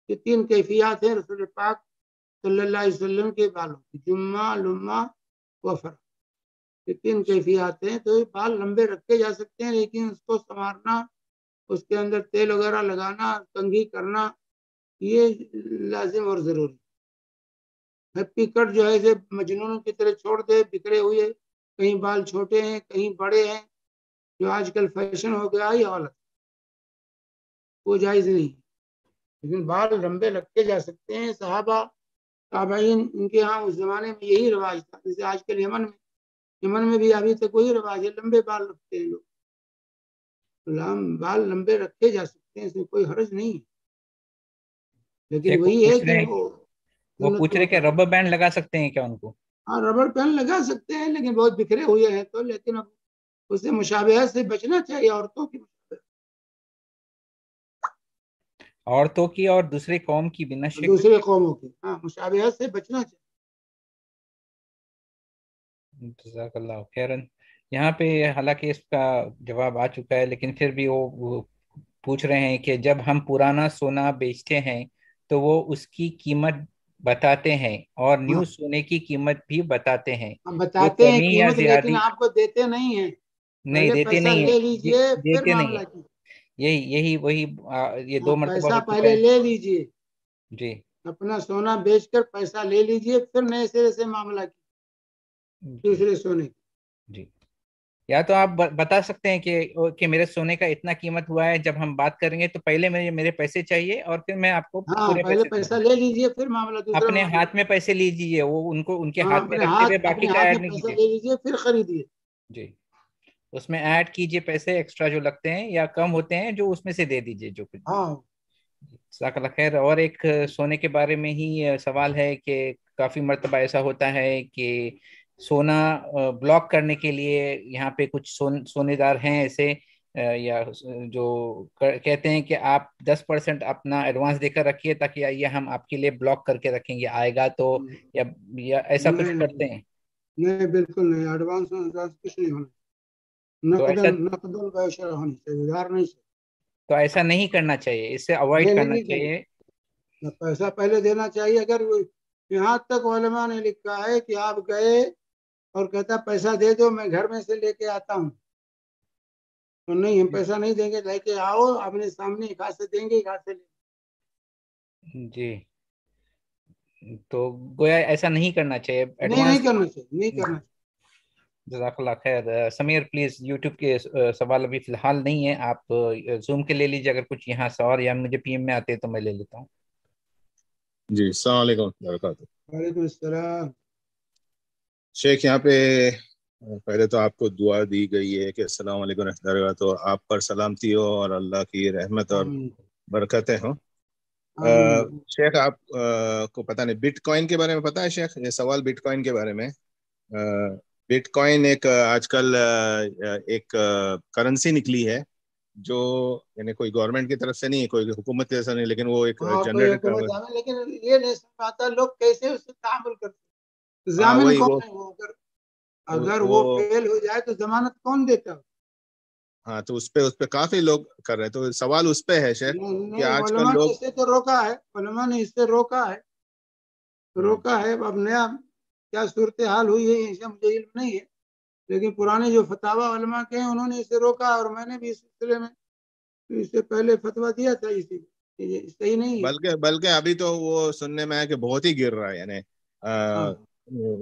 یہ 3 کیفیات ہیں رسول پاک صلی اللہ علیہ وسلم کے بالوں کی، جمعہ لمہ و فرا. یہ 3 کیفیات ہیں. تو یہ بال لمبے رکھے جا سکتے ہیں، لیکن اس کو سنوارنا، اس کے اندر تیل وغیرہ لگانا، کنگھی کرنا، یہ لازم اور ضروری. ہیپی کٹ جو ہے مجنونوں کی طرح چھوڑ دے بکھرے ہوئے، کہیں بال چھوٹے ہیں کہیں بڑے ہیں، جو آج کل فیشن ہو گیا، یہ غلط، وہ جائز نہیں. لیکن بال لمبے رکھے جا سکتے ہیں. صحابہ تابعین ان کے ہاں اس زمانے میں یہی رواج تھا. جیسے آج کل یمن میں بھی ابھی تک وہی رواج ہے، لمبے بال رکھتے ہیں لوگ. بال لمبے رکھے جا سکتے ہیں، اس میں کوئی حرج نہیں ہے، لیکن وہ وہی ہے پوچھ کہ رہے ہیں وہ سنت پوچھ کے رہے کہ مطابق. ربر بینڈ لگا سکتے ہیں کیا ان کو؟ ہاں ربڑ بینڈ لگا سکتے ہیں، لیکن بہت بکھرے ہوئے ہیں تو. لیکن اب اس سے مشابہت سے بچنا چاہیے، عورتوں کی عورتوں کی اور دوسرے قوم کی بنا شک. دوسرے قوموں کی، ہاں مشابہت سے بچنا چاہیے. جزاک اللہ خیرن. یہاں پہ حالانکہ اس کا جواب آ چکا ہے، لیکن پھر بھی وہ پوچھ رہے ہیں کہ جب ہم پرانا سونا بیچتے ہیں تو وہ اس کی قیمت بتاتے ہیں اور ہاں نیو سونے کی قیمت بھی بتاتے ہیں، ہم وہ بتاتے ہیں کمی یا قیمت، لیکن زیادتی آپ کو دیتے نہیں ہیں. نہیں پہلے دیتے پیسہ نہیں لے ہیں، لیجئے پھر دیتے نہیں معاملہ ہیں. کیجیے. یہی وہی یہ ہاں 2 مرتبہ پیسہ ہو چکا پہلے ہے. لے لیجئے، جی اپنا سونا بیچ کر پیسہ لے لیجئے، پھر نئے سرے سے معاملہ کیجیے جی دوسرے سونے. جی. یا تو آپ بتا سکتے ہیں کہ میرے سونے کا اتنا قیمت ہوا ہے، جب ہم بات کریں گے تو پہلے میرے پیسے چاہیے اور پھر میں آپ کو ہاں پورے پہلے پیسے دوں پیسہ گا. لے لیجئے پھر معاملہ، دوسرا اپنے معاملہ. ہاتھ میں پیسے لیجیے، وہ ان کے ہاں ہاتھ میں اپنے رکھتے ہاتھ ہوئے باقی اپنے کا ہاتھ ایڈ میں نہیں پیسہ کیجیے. لے لیجئے پھر خریدیے. جی. اس میں ایڈ کیجیے پیسے ایکسٹرا جو لگتے ہیں یا کم ہوتے ہیں، جو اس میں سے دے دیجیے جو کچھ بھی. ہاں جزاک اللہ خیر. اور ایک سونے کے بارے میں ہی سوال ہے کہ کافی مرتبہ ایسا ہوتا ہے کہ سونا بلاک کرنے کے لیے یہاں پہ کچھ سونے دار ہیں ایسے یا جو کہتے ہیں کہ آپ 10% اپنا ایڈوانس دے کر رکھیے تاکہ یہ ہم آپ کے لیے بلاک کر کے رکھیں گے، آئے گا تو، یا ایسا کچھ نہیں کرتے ہیں. نہیں بالکل نہیں، ایڈوانس کچھ نہیں ہونا، تو ایسا نقد البیع ہونی چاہیے، ادھار نہیں چاہیے. تو ایسا نہیں کرنا چاہیے، اس سے اوائڈ نہیں کرنا نہیں چاہیے. کرنا، پیسہ پہلے دینا چاہیے. اگر یہاں تک علماء نے لکھا ہے کہ آپ گئے اور کہتا پیسہ دے دو میں گھر میں سے لے کے آتا ہوں، تو نہیں، ہم پیسہ نہیں دیں گے، لے کے آؤ اپنے سامنے گھر سے دیں گے، گھر سے لے. جی، تو گویا ایسا نہیں کرنا چاہیے نہیں ایڈوانس. کرنا چاہیے، نہیں کرنا چاہیے. جزاک اللہ خیر. سمیر پلیز یوٹیوب کے سوال ابھی فی الحال نہیں ہے، آپ زوم کے لے لیجیے، اگر کچھ یہاں سوال یا مجھے پی ایم میں آتے تو میں لے لیتا ہوں. جی السلام علیکم و رحمۃ اللہ وبرکاتہ. وعلیکم السلام. شیخ یہاں پہ پہلے تو آپ کو دعا دی گئی ہے کہ السلام علیکم و رحمۃ اللہ وبرکاتہ، آپ پر سلامتی ہو اور اللہ کی رحمت اور آمین برکتیں ہوں. آمین. شیخ آپ کو پتہ نہیں بٹ کوائن کے بارے میں پتہ ہے شیخ؟ یہ سوال بٹ کوائن کے بارے میں. بٹ کوائن ایک آج کل ایک کرنسی نکلی ہے جو یعنی کوئی گورنمنٹ کی طرف سے نہیں ہے، کوئی حکومت کی طرف سے نہیں، لیکن وہ ایک ہاں کوئی جنریٹ حکومت ہے، لیکن یہ نہیں سمجھ آتا لوگ کیسے اس سے تعامل کرتے ہیں. ہاں ضامن وہی کون ہے وہ؟ اگر وہ فیل ہو جائے تو ضمانت کون دیتا ہے؟ ہاں تو اس پہ کافی لوگ کر رہے ہیں. تو سوال اس پہ ہے شیخ کہ نہیں، آج کل علماء نے لوگ اس سے تو روکا ہے، علماء نے اس سے روکا ہے، روکا ہے. اب نیا کیا صورتحال ہوئی ہے اسے مجھے علم نہیں ہے، لیکن پرانے جو فتاوی علماء کے ہیں انہوں نے اسے روکا، اور میں نے بھی اس سلسلے میں اس سے پہلے فتویٰ دیا تھا. اسی صحیح نہیں ہے. بلکہ ابھی تو وہ سننے میں آیا کہ بہت ہی گر رہا ہے، یعنی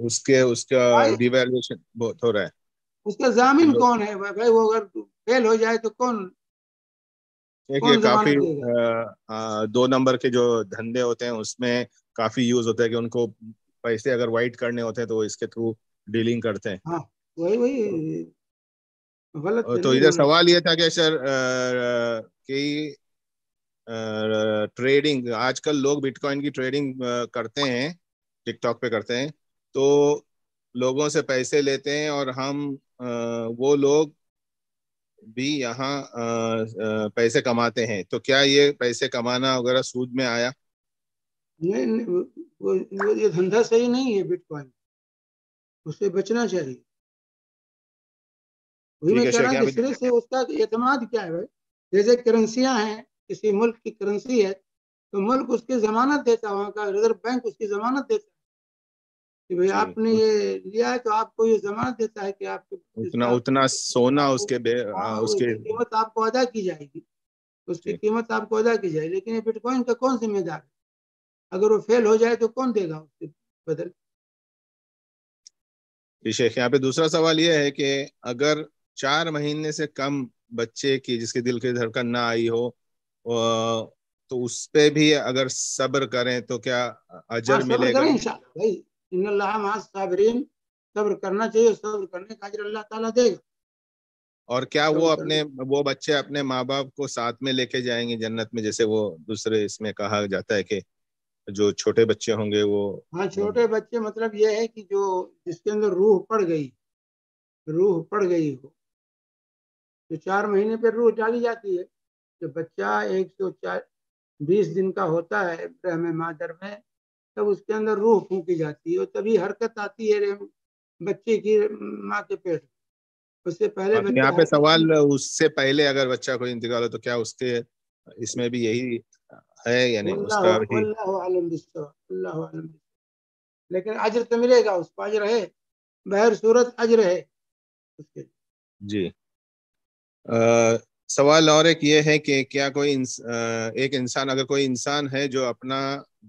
اس کا ڈیویلویشن بہت ہو رہا ہے. اس کا ضامن کون ہے بھائی؟ وہ اگر فیل ہو جائے تو کون یہ کافی ضمانت دے گا؟ 2 نمبر کے جو دھندے ہوتے ہیں اس میں کافی یوز ہوتا ہے کہ ان کو پیسے اگر وائٹ کرنے ہوتے ہیں تو وہ اس کے تھرو ڈیلنگ کرتے ہیں. ہاں وہی غلط تو نہیں ادھر ہونا. سوال یہ تھا کہ سر کہ ٹریڈنگ آج کل لوگ بٹ کوائن کی ٹریڈنگ کرتے ہیں، ٹک ٹاک پہ کرتے ہیں، تو لوگوں سے پیسے لیتے ہیں، اور ہم وہ لوگ بھی یہاں پیسے کماتے ہیں. تو کیا یہ پیسے کمانا وغیرہ سود میں آیا؟ نہیں، یہ دھندا صحیح نہیں ہے بٹ کوائن، اس سے بچنا چاہیے. وہی میں کہہ رہا ہوں کہ سرے سے اس کا اعتماد کیا ہے بھائی. جیسے کرنسیاں ہیں، کسی ملک کی کرنسی ہے تو ملک اس کی ضمانت دیتا ہے، وہاں کا ریزرو بینک اس کی ضمانت دیتا ہے کہ بھائی آپ نے یہ لیا ہے تو آپ کو یہ ضمانت دیتا ہے کہ آپ اتنا سونا اس کے قیمت آپ کو ادا کی جائے گی، اس کی قیمت آپ کو ادا کی جائے. لیکن یہ بٹ کوائن کا کون ذمہ دار ہے؟ اگر وہ فیل ہو جائے تو کون دے گا اس کے بدل؟ شیخ یہاں پہ دوسرا سوال یہ ہے کہ اگر 4 مہینے سے کم بچے کی جس کے دل کی دھڑکن نہ آئی ہو تو اس پہ بھی اگر صبر کریں تو کیا اجر ملے گا؟ صبر کریں انشاءاللہ بھائی، ان اللہ مع الصابرین، صبر کرنا چاہیے، صبر کرنے کا اجر اللہ تعالیٰ دے گا. اور کیا وہ بچے اپنے ماں باپ کو ساتھ میں لے کے جائیں گے جنت میں، جیسے وہ دوسرے اس میں کہا جاتا ہے کہ جو چھوٹے بچے ہوں گے وہ؟ ہاں چھوٹے بچے، مطلب یہ ہے کہ جو جس کے اندر روح پڑ گئی ہو، جو 4 مہینے پہ روح ڈالی جاتی ہے. جو بچہ 120 دن کا ہوتا ہے رحم مادر میں، تب اس کے اندر روح پھونکی جاتی ہے اور تبھی حرکت آتی ہے بچے کی ماں کے پیٹ. اس سے پہلے بچہ یہاں پہ حرکت سوال نہیں. اس سے پہلے اگر بچہ کوئی انتقال ہو تو کیا اس کے اس میں بھی یہی ہے، یعنی اس کا بھی؟ اللہ عالم بالصواب، اللہ عالم. لیکن اجر تو ملے گا، اس کو اجر ہے، بہر صورت اجر ہے اس کے. جی سوال اور ایک یہ ہے کہ کیا کوئی ایک انسان، اگر کوئی انسان ہے جو اپنا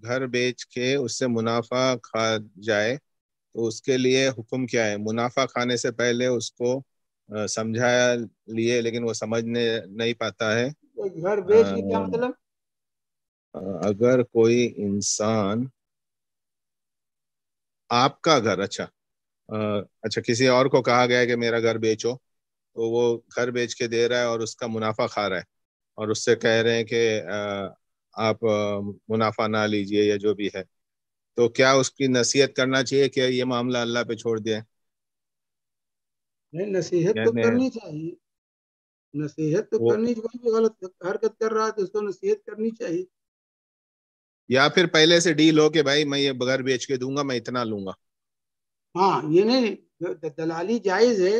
گھر بیچ کے اس سے منافع کھا جائے تو اس کے لیے حکم کیا ہے؟ منافع کھانے سے پہلے اس کو سمجھایا لیے لیکن وہ سمجھنے نہیں پاتا ہے. گھر بیچ کے کیا مطلب؟ اگر کوئی انسان آپ کا گھر اچھا کسی اور کو کہا گیا ہے کہ میرا گھر بیچو، تو وہ گھر بیچ کے دے رہا ہے اور اس کا منافع کھا رہا ہے، اور اس سے کہہ رہے ہیں کہ آپ منافع نہ لیجئے یا جو بھی ہے، تو کیا اس کی نصیحت کرنا چاہیے کہ یہ معاملہ اللہ پہ چھوڑ دیں؟ نہیں، نصیحت تو کرنی چاہیے، نصیحت تو کرنی چاہیے. کوئی بھی غلط حرکت کر رہا ہے تو اس کو نصیحت کرنی چاہیے. یا پھر پہلے سے ڈیل ہو کہ بھائی میں یہ گھر بیچ کے دوں گا، میں اتنا لوں گا. ہاں یہ نہیں، دلالی جائز ہے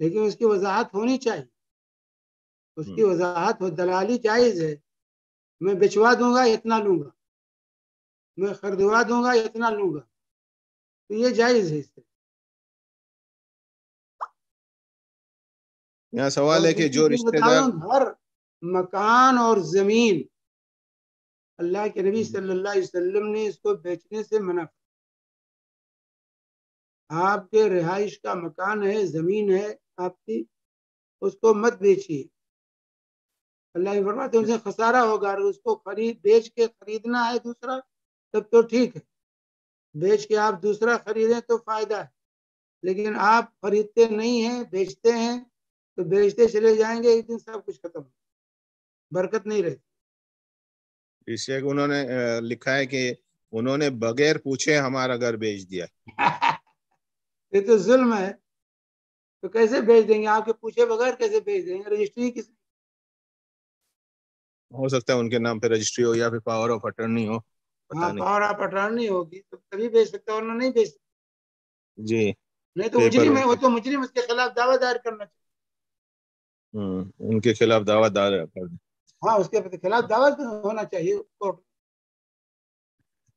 لیکن اس کی وضاحت ہونی چاہیے، اس کی وضاحت ہو. دلالی جائز ہے، میں بچوا دوں گا اتنا لوں گا، میں خریدوا دوں گا اتنا لوں گا، تو یہ جائز ہے. اس سے یہاں سوال ہے کہ دوسری جو چیز رشتہ بتا دار، دوں، گھر، مکان اور زمین اللہ کے نبی صلی اللہ علیہ وسلم نے اس کو بیچنے سے منع کیا. آپ کے رہائش کا مکان ہے، زمین ہے آپ کی، اس کو مت بیچیے. اللہ نے فرماتے ہیں اسے خسارہ ہوگا، اور اس کو بیچ کے خریدنا ہے دوسرا تب تو ٹھیک ہے، بیچ کے آپ دوسرا خریدیں تو فائدہ ہے، لیکن آپ خریدتے نہیں ہیں، بیچتے ہیں، تو بیچتے چلے جائیں گے، ایک دن سب کچھ ختم، برکت نہیں رہتی. اس سے انہوں نے لکھا ہے کہ انہوں نے بغیر پوچھے ہمارا گھر بیچ دیا. یہ تو ظلم ہے. تو کیسے بیچ دیں گے؟ آپ کے پوچھے بغیر کیسے بیچ دیں گے؟ رجسٹری کس، ہو سکتا ہے ان کے نام پہ رجسٹری ہو یا پھر پاور آف اٹرنی ہو، پتہ ہاں نہیں. پاور آف اٹارنی ہوگی تو تبھی بیچ سکتا، ورنہ نہیں بیچ سکتا. جی نہیں تو پیپر مجرم ہے، وہ تو مجرم، اس کے خلاف دعویٰ دائر کرنا چاہیے. ان کے خلاف دعویٰ دار کر دیں. ہاں اس کے خلاف دعویٰ ہونا چاہیے کورٹ.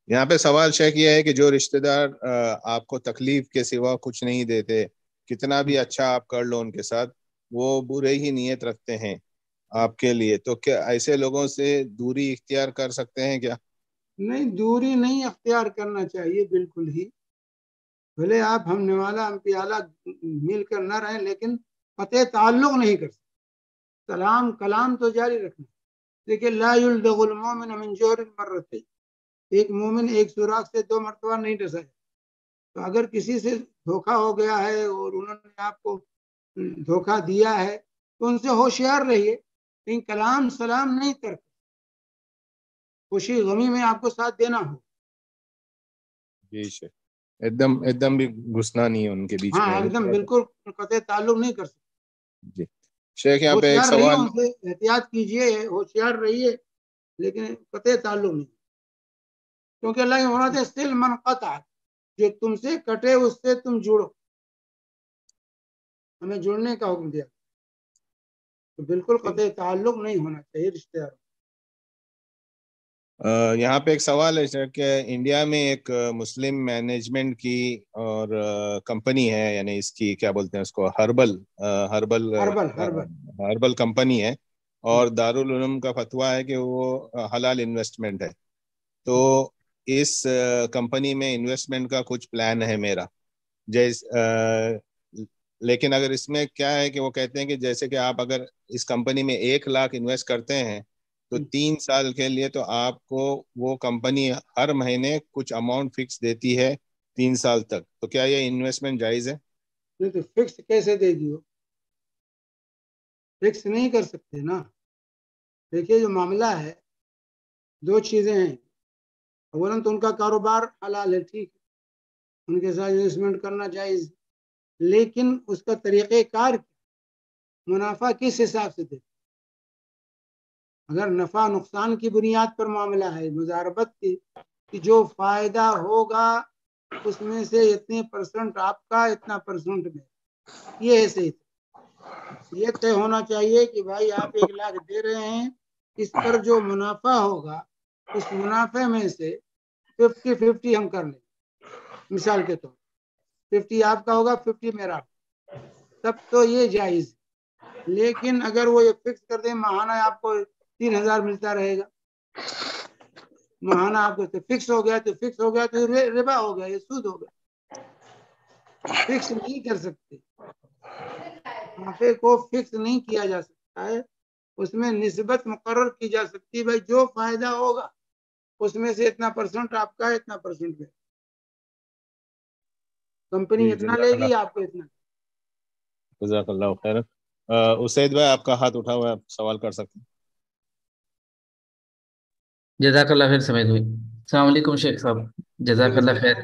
یہاں پہ سوال شیخ یہ ہے کہ جو رشتہ دار آپ کو تکلیف کے سوا کچھ نہیں دیتے، کتنا بھی اچھا آپ کر لو ان کے ساتھ، وہ برے ہی نیت رکھتے ہیں آپ کے لیے، تو کیا ایسے لوگوں سے دوری اختیار کر سکتے ہیں کیا؟ نہیں، دوری نہیں اختیار کرنا چاہیے بالکل ہی. بھلے آپ ہم نوالا ہم پیالہ مل کر نہ رہیں، لیکن قطع تعلق نہیں کر سکتے. سلام کلام تو جاری رکھنا. دیکھیے لا یلدغ المومن من جوہر مرتين، ایک مومن ایک سوراخ سے 2 مرتبہ نہیں ڈسا جائے. تو اگر کسی سے دھوکا ہو گیا ہے اور انہوں نے آپ کو دھوکا دیا ہے تو ان سے ہوشیار رہیے، لیکن کلام سلام نہیں کر، خوشی غمی میں آپ کو ساتھ دینا ہو. جی شیخ، ایک دم بھی گھسنا نہیں ہے ان کے بیچ ہاں میں. ایک دم بالکل قطع تعلق نہیں کر سکتے. جی شیخ، یہاں پہ ایک ہوشیار رہیے، سوال، ان سے احتیاط کیجیے، ہوشیار رہیے، لیکن قطع تعلق نہیں. کیونکہ اللہ کی مراد ہے سل من قطع، جو تم سے کٹے اس سے تم جڑو. ہمیں جڑنے کا حکم دیا، تو بالکل قطع تعلق نہیں ہونا چاہیے رشتے دار. یہاں پہ ایک سوال ہے سر کہ انڈیا میں ایک مسلم مینجمنٹ کی اور کمپنی ہے، یعنی اس کی کیا بولتے ہیں اس کو، ہربل کمپنی ہے، اور دارالعلوم کا فتویٰ ہے کہ وہ حلال انویسٹمنٹ ہے. تو اس کمپنی میں انویسٹمنٹ کا کچھ پلان ہے میرا، لیکن اگر اس میں کیا ہے کہ وہ کہتے ہیں کہ جیسے کہ آپ اگر اس کمپنی میں 1 لاکھ انویسٹ کرتے ہیں تو 3 سال کے لیے تو آپ کو وہ کمپنی ہر مہینے کچھ اماؤنٹ فکس دیتی ہے 3 سال تک. تو کیا یہ انویسٹمنٹ جائز ہے؟ نہیں تو فکس کیسے دے گی؟ وہ فکس نہیں کر سکتے نا. دیکھیے جو معاملہ ہے، 2 چیزیں ہیں. اولاً تو ان کا کاروبار حلال ہے، ٹھیک ہے، ان کے ساتھ انویسٹمنٹ کرنا جائز، لیکن اس کا طریقہ کار، منافع کس حساب سے دے. اگر نفع نقصان کی بنیاد پر معاملہ ہے، مضاربت کی، کہ جو فائدہ ہوگا اس میں سے اتنے % آپ کا، اتنا % میں، یہ ہے صحیح. یہ طے ہونا چاہیے کہ بھائی آپ 1 لاکھ دے رہے ہیں، اس پر جو منافع ہوگا اس منافع میں سے 50-50 ہم کر لیں. مثال کے طور 50 آپ کا ہوگا، 50 میرا، تب تو یہ جائز. لیکن اگر وہ یہ فکس کر دیں ماہانہ آپ کو 3000 ملتا رہے گا، ماہانہ آپ کو فکس ہو گیا تو فکس ہو گیا، تو ربا ہو گیا، یہ سود ہو گیا. فکس نہیں کر سکتے، منافع کو فکس نہیں کیا جا سکتا ہے. اس میں نسبت مقرر کی جا سکتی ہے، بھائی جو فائدہ ہوگا اس میں سے اتنا % آپ کا ہے، اتنا % ہے. کمپنی اتنا لے گی، آپ کو اتنا. جزاک اللہ خیر. اسید بھائی آپ کا ہاتھ اٹھا ہوا ہے، آپ سوال کر سکتے ہیں. جزاک اللہ خیر سمیت بھائی. السلام علیکم شیخ صاحب، جزاک اللہ خیر.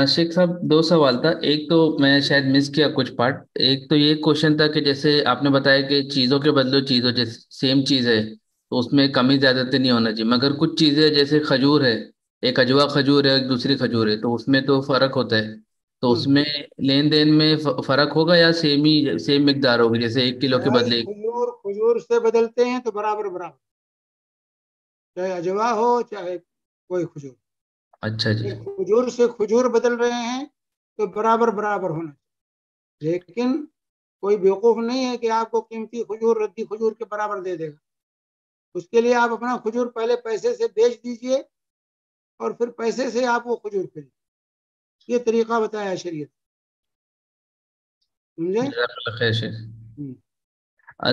شیخ صاحب 2 سوال تھا. ایک تو میں شاید مس کیا کچھ پارٹ. ایک تو یہ کوشچن تھا کہ جیسے آپ نے بتایا کہ چیزوں کے بدلے چیزوں، جیسے سیم چیز ہے تو اس میں کمی زیادتی نہیں ہونا چاہیے، مگر کچھ چیزیں جیسے کھجور ہے، ایک اجوا کھجور ہے ایک دوسری کھجور ہے، تو اس میں تو فرق ہوتا ہے. تو اس میں لین دین میں فرق ہوگا یا سیم مقدار ہوگی، جیسے 1 کلو کے بدلے؟ کھجور سے بدلتے ہیں تو برابر برابر، چاہے اجوا ہو چاہے کوئی کھجور. اچھا جی. کھجور سے کھجور بدل رہے ہیں تو برابر برابر ہونا چاہیے، لیکن کوئی بیوقوف نہیں ہے کہ آپ کو قیمتی کھجور ردی کھجور کے برابر دے دے گا. اس کے لیے آپ اپنا کھجور پہلے پیسے سے بیچ دیجئے اور پھر پیسے سے آپ وہ کھجور خریدیں. یہ طریقہ بتایا شریعت. جزاک اللہ خیر شیخ.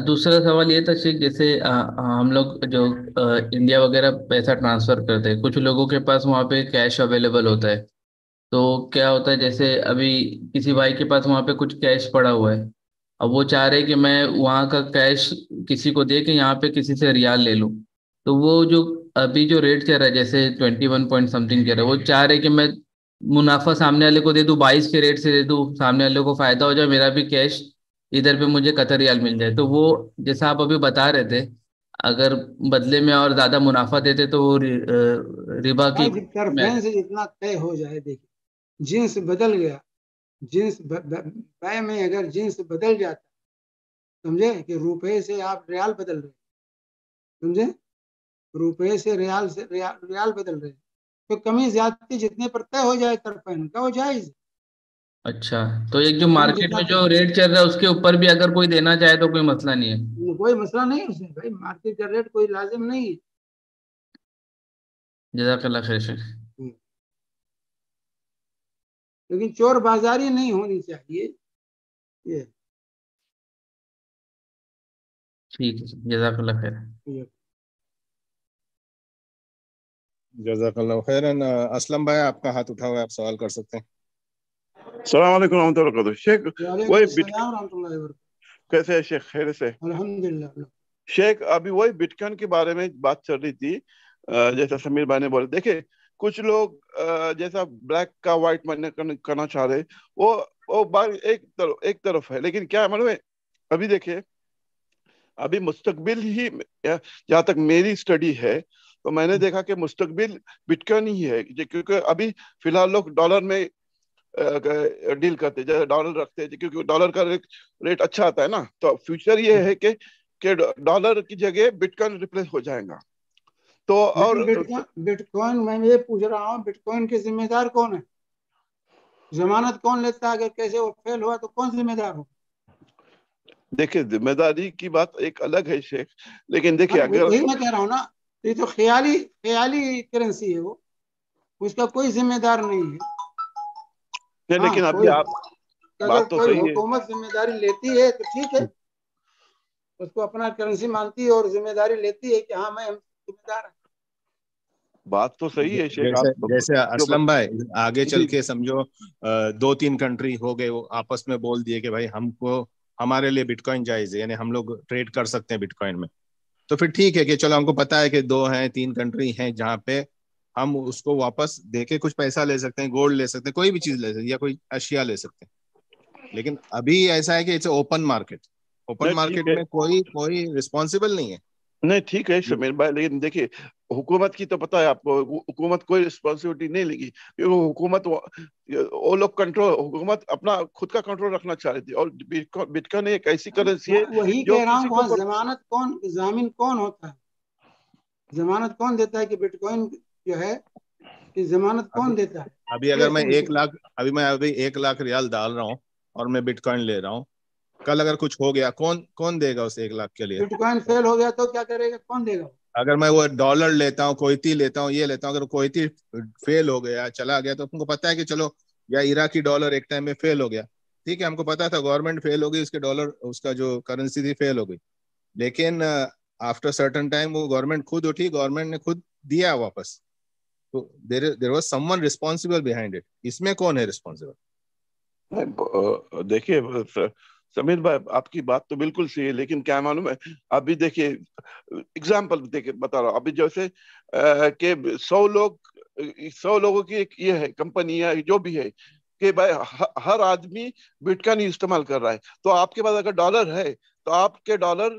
دوسرا سوال یہ تھا شیخ، جیسے ہم لوگ جو انڈیا وغیرہ پیسہ ٹرانسفر کرتے ہیں، کچھ لوگوں کے پاس وہاں پہ کیش اویلیبل ہوتا ہے، تو کیا ہوتا ہے جیسے ابھی کسی بھائی کے پاس وہاں پہ کچھ کیش پڑا ہوا ہے، اب وہ چاہ رہے کہ میں وہاں کا کیش کسی کو دے کے یہاں پہ کسی سے ریال لے لوں، تو وہ جو ابھی جو ریٹ چل رہا ہے جیسے 21 پوائنٹ سمتھنگ چل رہا ہے، وہ چاہ رہے کہ میں منافع سامنے والے کو دے دوں، 22 کے ریٹ سے دے دوں، سامنے والے کو فائدہ ہو جائے، میرا بھی کیش ادھر پہ مجھے قطر ریال مل جائے. تو وہ جیسا آپ ابھی بتا رہے تھے، اگر بدلے میں اور زیادہ منافع دیتے تو وہ ربا کی طرفین سے جتنا طے ہو جائے. دیکھیے جنس بدل گیا، جنس بے میں اگر جنس بدل جاتا، سمجھے کہ روپے سے آپ ریال بدل رہے، سمجھے روپے سے ریال بدل رہے، تو کمی زیادتی جتنے پر طے ہو جائے طرفین کا وہ جائز. اچھا، تو ایک جو مارکیٹ میں جو ریٹ چل رہا ہے اس کے اوپر بھی اگر کوئی دینا چاہے تو کوئی مسئلہ نہیں ہے؟ کوئی مسئلہ نہیں اس میں بھائی، مارکیٹ کا ریٹ کوئی لازم نہیں ہے. جزاک اللہ خیر شیخ. لیکن چور بازاری نہیں ہونی چاہیے. یہ ٹھیک ہے، جزاک اللہ خیر. جزاک اللہ خیرن. اسلم بھائی آپ کا ہاتھ اٹھا ہوا ہے، آپ سوال کر سکتے ہیں. السلام علیکم ورحمۃ اللہ وبرکاتہ. شیخ وعلیکم السلام ورحمۃ اللہ وبرکاتہ. کیسے ہے شیخ؟ خیر سے؟ الحمدللہ. شیخ ابھی وہی بٹ کوائن کے بارے میں بات چل رہی تھی، جیسا سمیر بھائی نے بولے. دیکھیں کچھ لوگ جیسا بلیک کا وائٹ کرنا چاہ رہے، وہ بات ایک طرف ہے، لیکن کیا معلوم ہے ابھی دیکھیں ابھی مستقبل ہی، جہاں تک میری اسٹڈی ہے تو میں نے دیکھا کہ مستقبل بٹ کوائن ہی ہے، کیونکہ ابھی فی الحال لوگ ڈالر میں ڈیل کرتے، جیسے ڈالر رکھتے ہیں کیونکہ ڈالر کا ریٹ اچھا آتا ہے نا. تو فیوچر یہ ہے کہ ڈالر کی جگہ بٹ کوائن ریپلیس ہو جائے گا. تو اور بٹ کوائن میں یہ پوچھ رہا ہوں، بٹ کوائن کے ذمہ دار کون ہے؟ ضمانت کون لیتا ہے؟ اگر کیسے وہ فیل ہوا تو کون ذمہ دار ہو؟ دیکھیں ذمہ داری کی بات ایک الگ ہے شیخ، لیکن دیکھیں اگر یہی میں کہہ رہا ہوں نا، یہ تو خیالی کرنسی ہے، وہ اس کا کوئی ذمہ دار نہیں ہے. لیکن ابھی آپ بات تو کوئی صحیح ہے. حکومت ذمہ داری لیتی ہے تو ٹھیک ہے، اس کو اپنا کرنسی مانتی ہے اور ذمہ داری لیتی ہے کہ ہاں میں ذمہ دار ہوں. بات تو صحیح ہے شیخ. جیسے اسلم بھائی آگے چل کے سمجھو 2-3 کنٹری ہو گئے، وہ آپس میں بول دیے کہ بھائی ہمارے لیے بٹ کوائن جائز ہے، یعنی ہم لوگ ٹریڈ کر سکتے ہیں بٹ کوائن میں. تو پھر ٹھیک ہے کہ چلو ہم کو پتا ہے کہ 2 ہیں 3 کنٹری ہیں جہاں پہ ہم اس کو واپس دے کے کچھ پیسہ لے سکتے ہیں، گولڈ لے سکتے ہیں، کوئی بھی چیز لے سکتے ہیں یا کوئی اشیاء لے سکتے ہیں. لیکن ابھی ایسا ہے کہ it's open market, open market میں کوئی رسپانسبل نہیں ہے. نہیں ٹھیک ہے سمیر بھائی، لیکن دیکھیے حکومت کی تو پتا ہے آپ کو، حکومت کوئی رسپانسبلٹی نہیں لے گی، کیونکہ حکومت وہ لوگ حکومت اپنا خود کا کنٹرول رکھنا چاہ رہی تھی. اور بٹ کوائن ایک ایسی کرنسی ہے وہی جو کہہ رہا ہوں، کسی وہاں کو ضمانت کون، ضامن کون ہوتا ہے؟ ضمانت کون دیتا ہے کہ بٹ کوائن جو ہے کہ ضمانت کون دیتا ہے؟ ابھی اگر میں 1 لاکھ ریال ڈال رہا ہوں اور میں بٹ کوائن لے رہا ہوں، کل اگر کچھ ہو گیا کون دے گا اس 1 لاکھ کے لیے؟ بٹ کوائن فیل ہو گیا تو کیا کرے گا؟ کون دے گا؟ اگر میں وہ ڈالر لیتا ہوں، کوئتی لیتا ہوں، یہ لیتا ہوں، اگر کوئتی فیل ہو گیا، چلا گیا، تو ہم کو پتا ہے کہ چلو یا عراقی ڈالر ایک ٹائم میں فیل ہو گیا، ٹھیک ہے، ہم کو پتا تھا گورنمنٹ فیل ہو گئی، اس کے ڈالر، اس کا جو کرنسی تھی فیل ہو گئی، لیکن آفٹر سرٹن ٹائم وہ گورنمنٹ خود اٹھی، گورنمنٹ نے خود دیا واپس. تو there was someone responsible behind it. اس میں کون ہے responsible؟ دیکھیے سمیر بھائی آپ کی بات تو بالکل صحیح ہے، لیکن کیا معلوم ہے ابھی دیکھیے اگزامپل دیکھیں بتا رہا ہوں، ابھی جیسے کہ 100 لوگوں کی ایک یہ ہے کمپنی ہے جو بھی ہے کہ بھائی ہر آدمی بٹ کوائن استعمال کر رہا ہے، تو آپ کے پاس اگر ڈالر ہے تو آپ کے ڈالر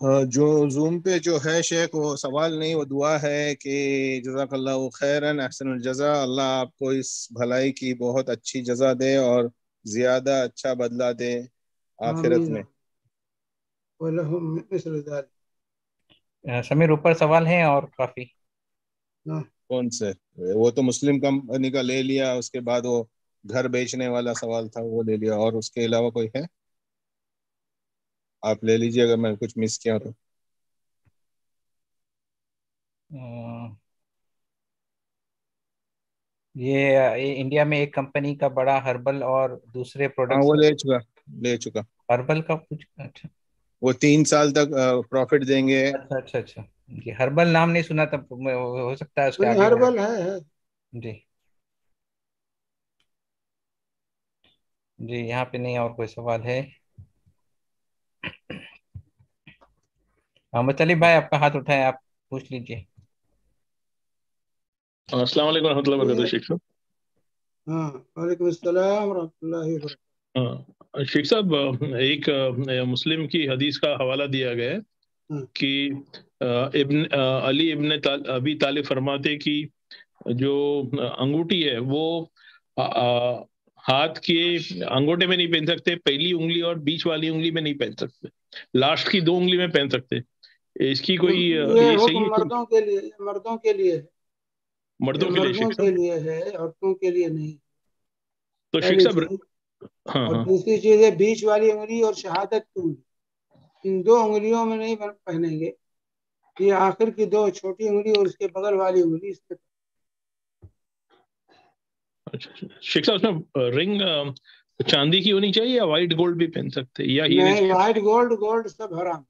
جو زوم پہ جو ہے شیخ، وہ سوال نہیں، وہ دعا ہے کہ جزاک اللہ خیرن احسن الجزا، اللہ آپ کو اس بھلائی کی بہت اچھی جزا دے اور زیادہ اچھا بدلہ دے آخرت میں. وَلَهُم مِثْلُ ذَلِكَ. سمیر اوپر سوال ہیں اور کافی. کون سے؟ وہ تو مسلم کمپنی کا لے لیا، اس کے بعد وہ گھر بیچنے والا سوال تھا وہ لے لیا، اور اس کے علاوہ کوئی ہے؟ آپ لے لیجئے اگر میں کچھ مس کیا تو. یہ انڈیا میں ایک کمپنی کا بڑا ہربل اور دوسرے ہاں پروڈکٹس. وہ لے چکا. ہربل کا کچھ اچھا وہ 3 سال تک پروفٹ دیں گے. اچھا اچھا اچھا جی، ہربل نام نہیں سنا تھا، ہو سکتا ہے اس کے نہیں، آگے ہربل ہے. جی جی، یہاں پہ نہیں اور کوئی سوال ہے؟ مطلب بھائی آپ کا ہاتھ اٹھائے، آپ پوچھ لیجئے. السلام علیکم ورحمۃ اللہ وبرکاتہ شیخ صاحب. ہاں، وعلیکم السلام ورحمۃ اللہ وبرکاتہ. شیخ صاحب، ایک مسلم کی حدیث کا حوالہ دیا گیا ہے کہ علی ابن ابی طالب فرماتے کہ جو انگوٹھی ہے وہ ہاتھ کے انگوٹھے میں نہیں پہن سکتے، پہلی انگلی اور بیچ والی انگلی میں نہیں پہن سکتے، لاسٹ کی 2 انگلی میں پہن سکتے. اس کی کوئی یہ صحیح حکم ہے؟ مردوں کے لیے، مردوں کے لیے ہے، مردوں کے لیے مردوں شیخ کے صاحب. لیے ہے، عورتوں کے لیے نہیں. تو شیخ پہلی صاحب، چیز. ہاں اور ہاں دوسری چیز ہے بیچ والی انگلی اور شہادت کی انگلی، ان 2 انگلیوں میں نہیں پہنیں گے. یہ آخر کی 2 چھوٹی انگلی اور اس کے بغل والی انگلی اس پہ. اچھا. شیخ صاحب، اس میں رنگ چاندی کی ہونی چاہیے یا وائٹ گولڈ بھی پہن سکتے ہیں یا ہیرے نہیں، کی؟ وائٹ گولڈ سب حرام.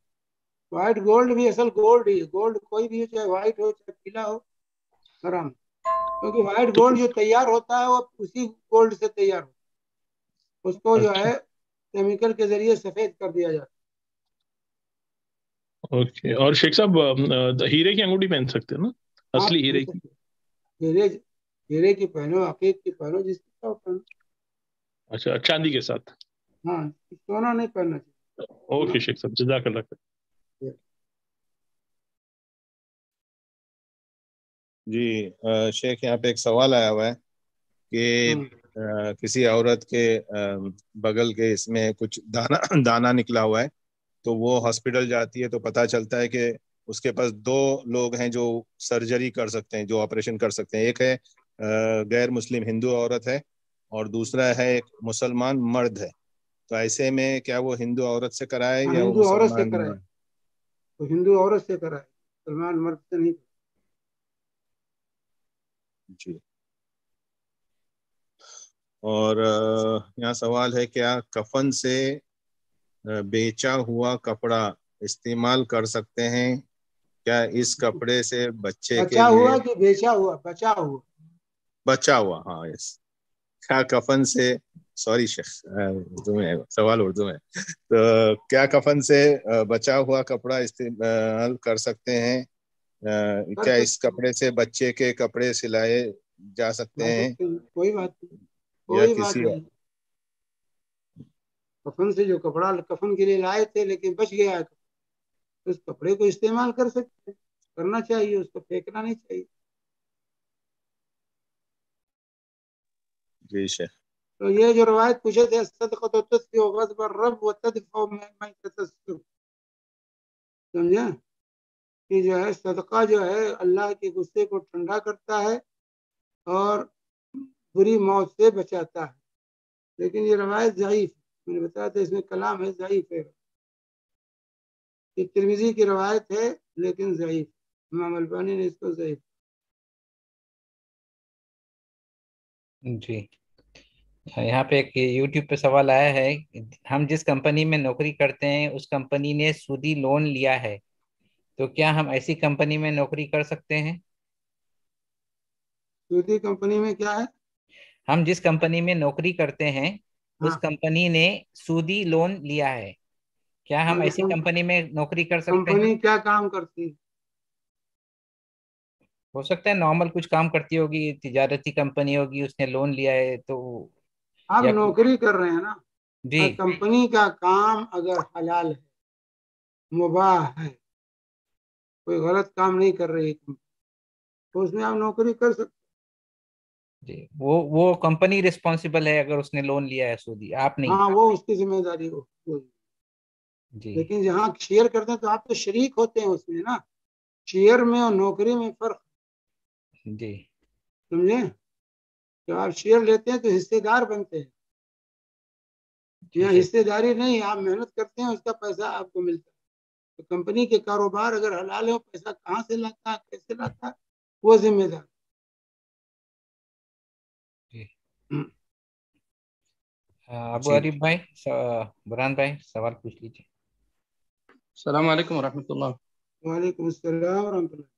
وائٹ گولڈ بھی اصل گولڈ ہی ہے، گولڈ کوئی بھی ہو، چاہے وائٹ ہو چاہے پیلا ہو، حرام. کیونکہ وائٹ تو گولڈ جو تیار ہوتا ہے وہ اسی گولڈ سے تیار ہوتا ہے، اس کو جو اچھا، ہے کیمیکل کے ذریعے سفید کر دیا جاتا اوکے. اور شیخ صاحب، ہیرے کی انگوٹھی پہن سکتے ہیں نا، ہے. آپ اصلی پہن ہیرے کی؟ سکتے ہیں، ہیرے کی پہنو، عقیق کی پہنو، جس کی پہنو. اچھا، چاندی کے ساتھ. ہاں، سونا نہیں پہننا چاہیے. اوکے شیخ صاحب، جزاک اللہ خیر. جی شیخ، یہاں پہ ایک سوال آیا ہوا ہے کہ کسی عورت کے بغل کے اس میں کچھ دانا نکلا ہوا ہے، تو وہ ہاسپٹل جاتی ہے تو پتہ چلتا ہے کہ اس کے پاس 2 لوگ ہیں جو سرجری کر سکتے ہیں، جو آپریشن کر سکتے ہیں. ایک ہے غیر مسلم ہندو عورت ہے، اور دوسرا ہے ایک مسلمان مرد ہے. تو ایسے میں کیا وہ ہندو عورت سے کرائے یا وہ ہندو عورت سے مسلمان؟ کرائے، تو ہندو عورت سے کرائے، مسلمان مرد سے نہیں. جی. اور یہاں سوال ہے، کیا کفن سے بیچا ہوا کپڑا استعمال کر سکتے ہیں؟ کیا اس کپڑے سے بچے کے بچا لیے؟ ہوا کہ بیچا ہوا؟ بچا ہوا. بچا ہوا، ہاں یس. کیا کفن سے، سوری شیخ اردو میں سوال اردو میں، تو کیا کفن سے بچا ہوا کپڑا استعمال کر سکتے ہیں؟ کیا اس کپڑے سے بچے کے کپڑے سلائے جا سکتے ہیں کوئی بات نہیں، یا کوئی بات کسی نہیں. کفن سے جو کپڑا کفن کے لیے لائے تھے لیکن بچ گیا ہے، اس کپڑے کو استعمال کر سکتے، کرنا چاہیے، اس کو پھینکنا نہیں چاہیے. جی شیخ. تو یہ جو روایت پوچھے تھے، صدقۃ تطفئ غضب الرب وتدفع من تتسر، سمجھا کہ جو ہے صدقہ جو ہے اللہ کے غصے کو ٹھنڈا کرتا ہے اور بری موت سے بچاتا ہے. لیکن یہ روایت ضعیف، میں نے بتایا تھا اس میں کلام ہے، ضعیف ہے. یہ ترمذی کی روایت ہے لیکن ضعیف، امام البانی نے اس کو ضعیف. جی. یہاں پہ ایک یوٹیوب پہ سوال آیا ہے، ہم جس کمپنی میں نوکری کرتے ہیں اس کمپنی نے سودی لون لیا ہے، تو کیا ہم ایسی کمپنی میں نوکری کر سکتے ہیں؟ سعودی کمپنی میں کیا ہے؟ ہم جس کمپنی میں نوکری کرتے ہیں اس ہاں، کمپنی نے سودی لون لیا ہے، کیا ہم ایسی کمپنی میں نوکری کر سکتے ہیں؟ کمپنی کیا کام کرتی ہے؟ ہو سکتا ہے نارمل کچھ کام کرتی ہوگی، تجارتی کمپنی ہوگی، اس نے لون لیا ہے تو. آپ یا نوکری کر رہے ہیں نا، جی کمپنی کا کام اگر حلال ہے مباح ہے، کوئی غلط کام نہیں کر رہی تو اس میں آپ نوکری کر سکتے. جی وہ کمپنی رسپانسبل ہے اگر اس نے لون لیا ہے سودی، آپ نہیں. ہاں وہ اس کی ذمہ داری ہو. جی لیکن جہاں شیئر کرتے ہیں تو آپ تو شریک ہوتے ہیں اس میں نا. شیئر میں اور نوکری میں فرق جی سمجھے. جب آپ شیئر لیتے ہیں تو حصے دار بنتے ہیں. یہاں حصے داری نہیں، آپ محنت کرتے ہیں اس کا پیسہ آپ کو ملتا ہے. تو کمپنی کے کاروبار اگر حلال ہے، پیسہ کہاں سے لاتا ہے، کیسے لاتا ہے، وہ ذمہ دار. ابو عریف بھائی، برہان بھائی سوال پوچھ لیجیے. السلام علیکم ورحمۃ اللہ. وعلیکم السلام ورحمۃ اللہ.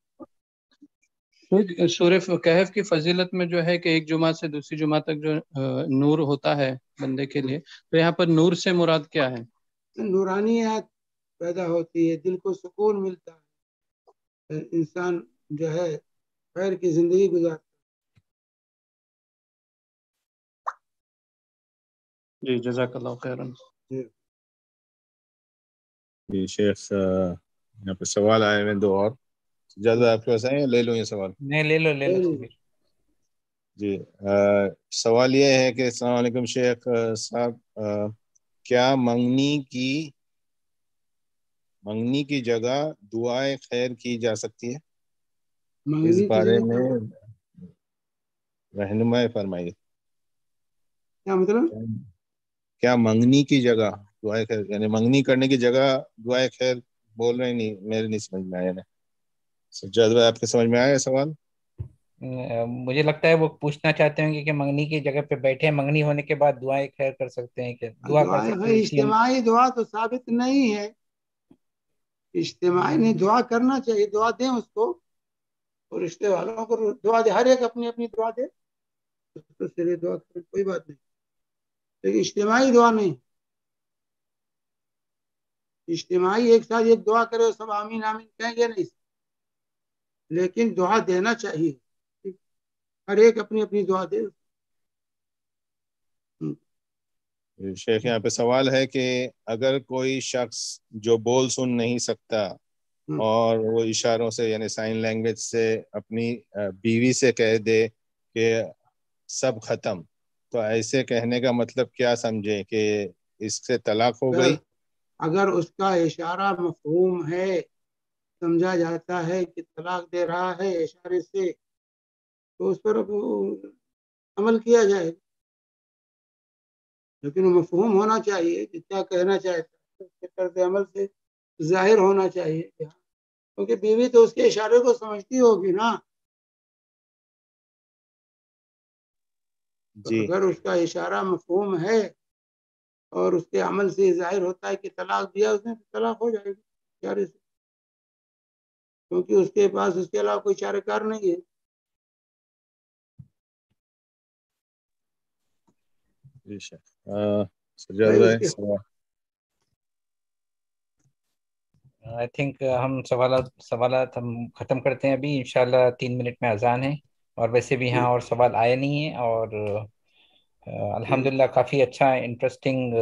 سورہ کہف کی فضیلت میں جو ہے کہ ایک جمعہ سے دوسری جمعہ تک جو نور ہوتا ہے بندے کے لیے، تو یہاں پر نور سے مراد کیا ہے؟ نورانیت پیدا ہوتی ہے، دل کو سکون ملتا ہے، انسان جو ہے خیر کی زندگی گزارتا ہے. جی جزاک اللہ خیرا. جی شیخ یہاں پہ سوال آئے ہوئے دو اور. جلد آپ کے پاس آئے لے لوں یہ سوال؟ نہیں لے لو سمیر. جی سوال یہ ہے کہ السلام علیکم شیخ صاحب، کیا منگنی کی جگہ دعائیں خیر کی جا سکتی ہے؟ اس بارے میں رہنمائی فرمائیے. کیا مطلب؟ کیا منگنی کی جگہ دعائیں خیر، یعنی منگنی کرنے کی جگہ دعائیں خیر بول رہے ہیں؟ نہیں میرے نہیں سمجھ میں آیا. سجاد بھائی آپ کے سمجھ میں آیا سوال؟ مجھے لگتا ہے وہ پوچھنا چاہتے ہیں کہ منگنی کی جگہ پہ بیٹھے منگنی ہونے کے بعد دعائیں خیر کر سکتے ہیں کہ دعا کر سکتے ہیں. اجتماعی دعا تو ثابت نہیں ہے. اجتماعی نہیں، دعا کرنا چاہیے، دعا دیں اس کو اور رشتے والوں کو دعا دے. ہر ایک اپنی اپنی دعا دے تو چلیے دعا کرے، کوئی بات نہیں، لیکن اجتماعی دعا نہیں. اجتماعی ایک ساتھ ایک دعا کرے اور سب آمین آمین کہیں گے نہیں، لیکن دعا دینا چاہیے. ہر ایک اپنی اپنی دعا دے. شیخ یہاں پہ سوال ہے کہ اگر کوئی شخص جو بول سن نہیں سکتا اور وہ اشاروں سے یعنی سائن لینگویج سے اپنی بیوی سے کہہ دے کہ سب ختم، تو ایسے کہنے کا مطلب کیا سمجھے کہ اس سے طلاق ہو گئی؟ اگر اس کا اشارہ مفہوم ہے، سمجھا جاتا ہے کہ طلاق دے رہا ہے اشارے سے، تو اس پر عمل کیا جائے، لیکن وہ مفہوم ہونا چاہیے کہ کیا کہنا چاہتا ہے، طرز عمل سے ظاہر ہونا چاہیے. کیونکہ بیوی تو اس کے اشارے کو سمجھتی ہوگی نا. جی اگر اس کا اشارہ مفہوم ہے اور اس کے عمل سے ظاہر ہوتا ہے کہ طلاق دیا اس نے، تو طلاق ہو جائے گی اشارے سے، کیونکہ اس کے پاس اس کے علاوہ کوئی چارہ کار نہیں ہے. سجاد بھائی آئی تھنک ہم سوالات ہم ختم کرتے ہیں ابھی انشاءاللہ. 3 منٹ میں اذان ہے، اور ویسے بھی یہاں اور سوال آئے نہیں ہیں، اور الحمدللہ کافی اچھا انٹرسٹنگ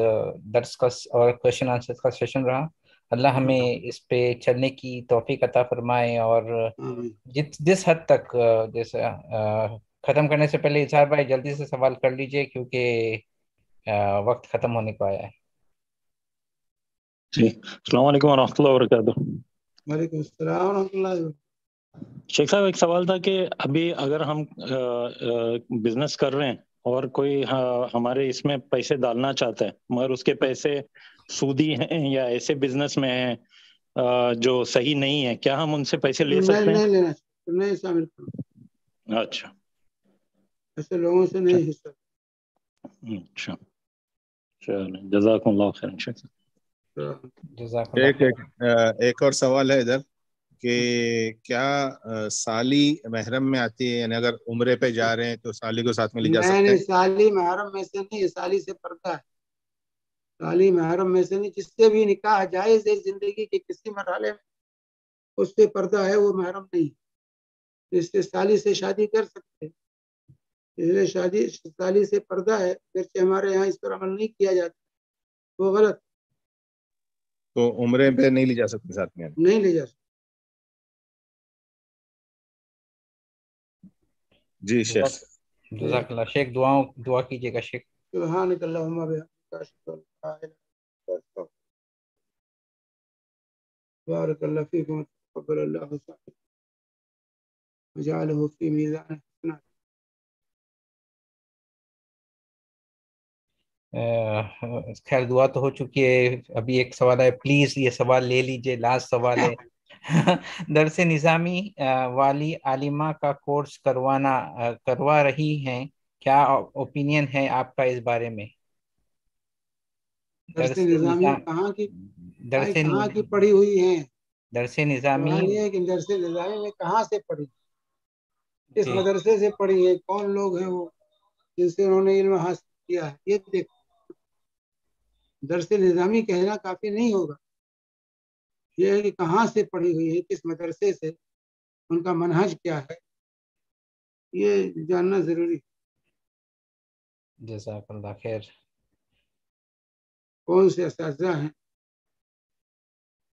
درس کا اور کوشچن آنسر کا سیشن رہا. اللہ ہمیں اس پہ چلنے کی توفیق عطا فرمائے، اور جس حد تک جیسے ختم کرنے سے پہلے اظہار بھائی جلدی سے سوال کر لیجئے کیونکہ وقت ختم ہونے کو آیا ہے. جی السلام علیکم ورحمۃ اللہ وبرکاتہ. وعلیکم السلام ورحمۃ اللہ وبرکاتہ. شیخ صاحب ایک سوال تھا کہ ابھی اگر ہم بزنس کر رہے ہیں اور کوئی ہمارے اس میں پیسے ڈالنا چاہتا ہے مگر اس کے پیسے سودی ہیں یا ایسے بزنس میں ہیں جو صحیح نہیں ہے، کیا ہم ان سے پیسے لے سکتے ہیں؟ نہیں لینا چاہیے، نہیں شامل کرنا. اچھا ایسے لوگوں سے نہیں حصہ. اچھا چلیں جزاکم اللہ خیر. شیخ جزاک اللہ خیر. ایک اور سوال ہے ادھر کہ کیا سالی محرم میں آتی ہے؟ یعنی اگر عمرے پہ جا رہے ہیں تو سالی کو ساتھ میں لے جا سکتے ہیں؟ نہیں، سالی محرم میں سے نہیں، سالی سے پردہ ہے. سالی محرم میں سے نہیں، جس سے بھی نکاح جائز ہے زندگی کے کسی مرحلے میں اس سے پردہ ہے، وہ محرم نہیں. اس سے سالی سے شادی کر سکتے، اس لیے شادی سالی سے پردہ ہے. اگرچہ ہمارے یہاں اس پر عمل نہیں کیا جاتا، وہ غلط. تو عمرے پہ نہیں لی جا سکتی ساتھ میں؟ نہیں لے جا سکتے. جی شیخ. جزاک اللہ شیخ. دعا کیجیے گا شیخ. سبحانک اللہم وبحمدک اشہد ان لا الہ الا انت استغفرک. بارک اللہ فیکم وتقبل اللہ صالحکم وجعلہ فی میزان حسنات. خیر دعا تو ہو چکی ہے. ابھی ایک سوال ہے, پلیز یہ سوال لے لیجئے, لاسٹ سوال ہے. درس نظامی والی عالمہ کا کورس کروا رہی ہیں, کیا اوپینین ہے آپ کا اس بارے میں؟ درس نظامی کہاں کی پڑھی ہوئی ہیں؟ درس نظامی سوال یہ ہے کہ درس نظامی میں کہاں سے پڑھی, کس مدرسے سے پڑھی ہے, کون لوگ ہیں وہ جن سے انہوں نے علم حاصل کیا ہے, یہ دیکھو. درس نظامی کہنا کافی نہیں ہوگا, یہ ہے کہ کہاں سے پڑھی ہوئی ہے, کس مدرسے سے, ان کا منہج کیا ہے, یہ جاننا ضروری ہے. جزاک اللہ خیر. کون سے اساتذہ ہیں.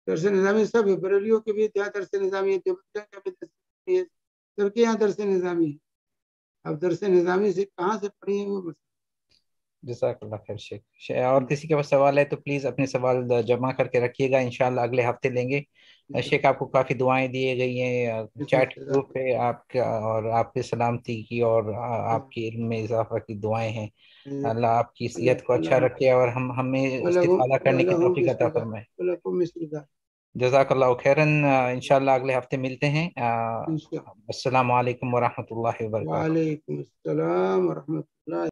درس نظامی سب ہے, بریلیوں کے بھی درس نظامی ہے, دیوبندیوں کے بھی درس نظامی ہے, سب کے یہاں درس نظامی ہے. اب درس نظامی سے کہاں سے پڑھی ہے وہ. جزاک اللہ خیر شیخ. اور کسی کے پاس سوال ہے تو پلیز اپنے سوال جمع کر کے رکھیے گا, انشاءاللہ اگلے ہفتے لیں گے. شیخ آپ کو کافی دعائیں دیے گئی ہیں, چیٹ گروپ پہ آپ کا, اور آپ کی سلامتی کی اور آپ کی علم میں اضافہ کی دعائیں ہیں. اللہ آپ کی صحت کو اچھا رکھے اور ہمیں استفادہ کرنے کی توفیق عطا فرمائے. جزاک اللہ خیرن. انشاءاللہ اگلے ہفتے ملتے ہیں. السلام علیکم ورحمۃ اللہ وبرکاتہ. وعلیکم السلام ورحمۃ اللہ.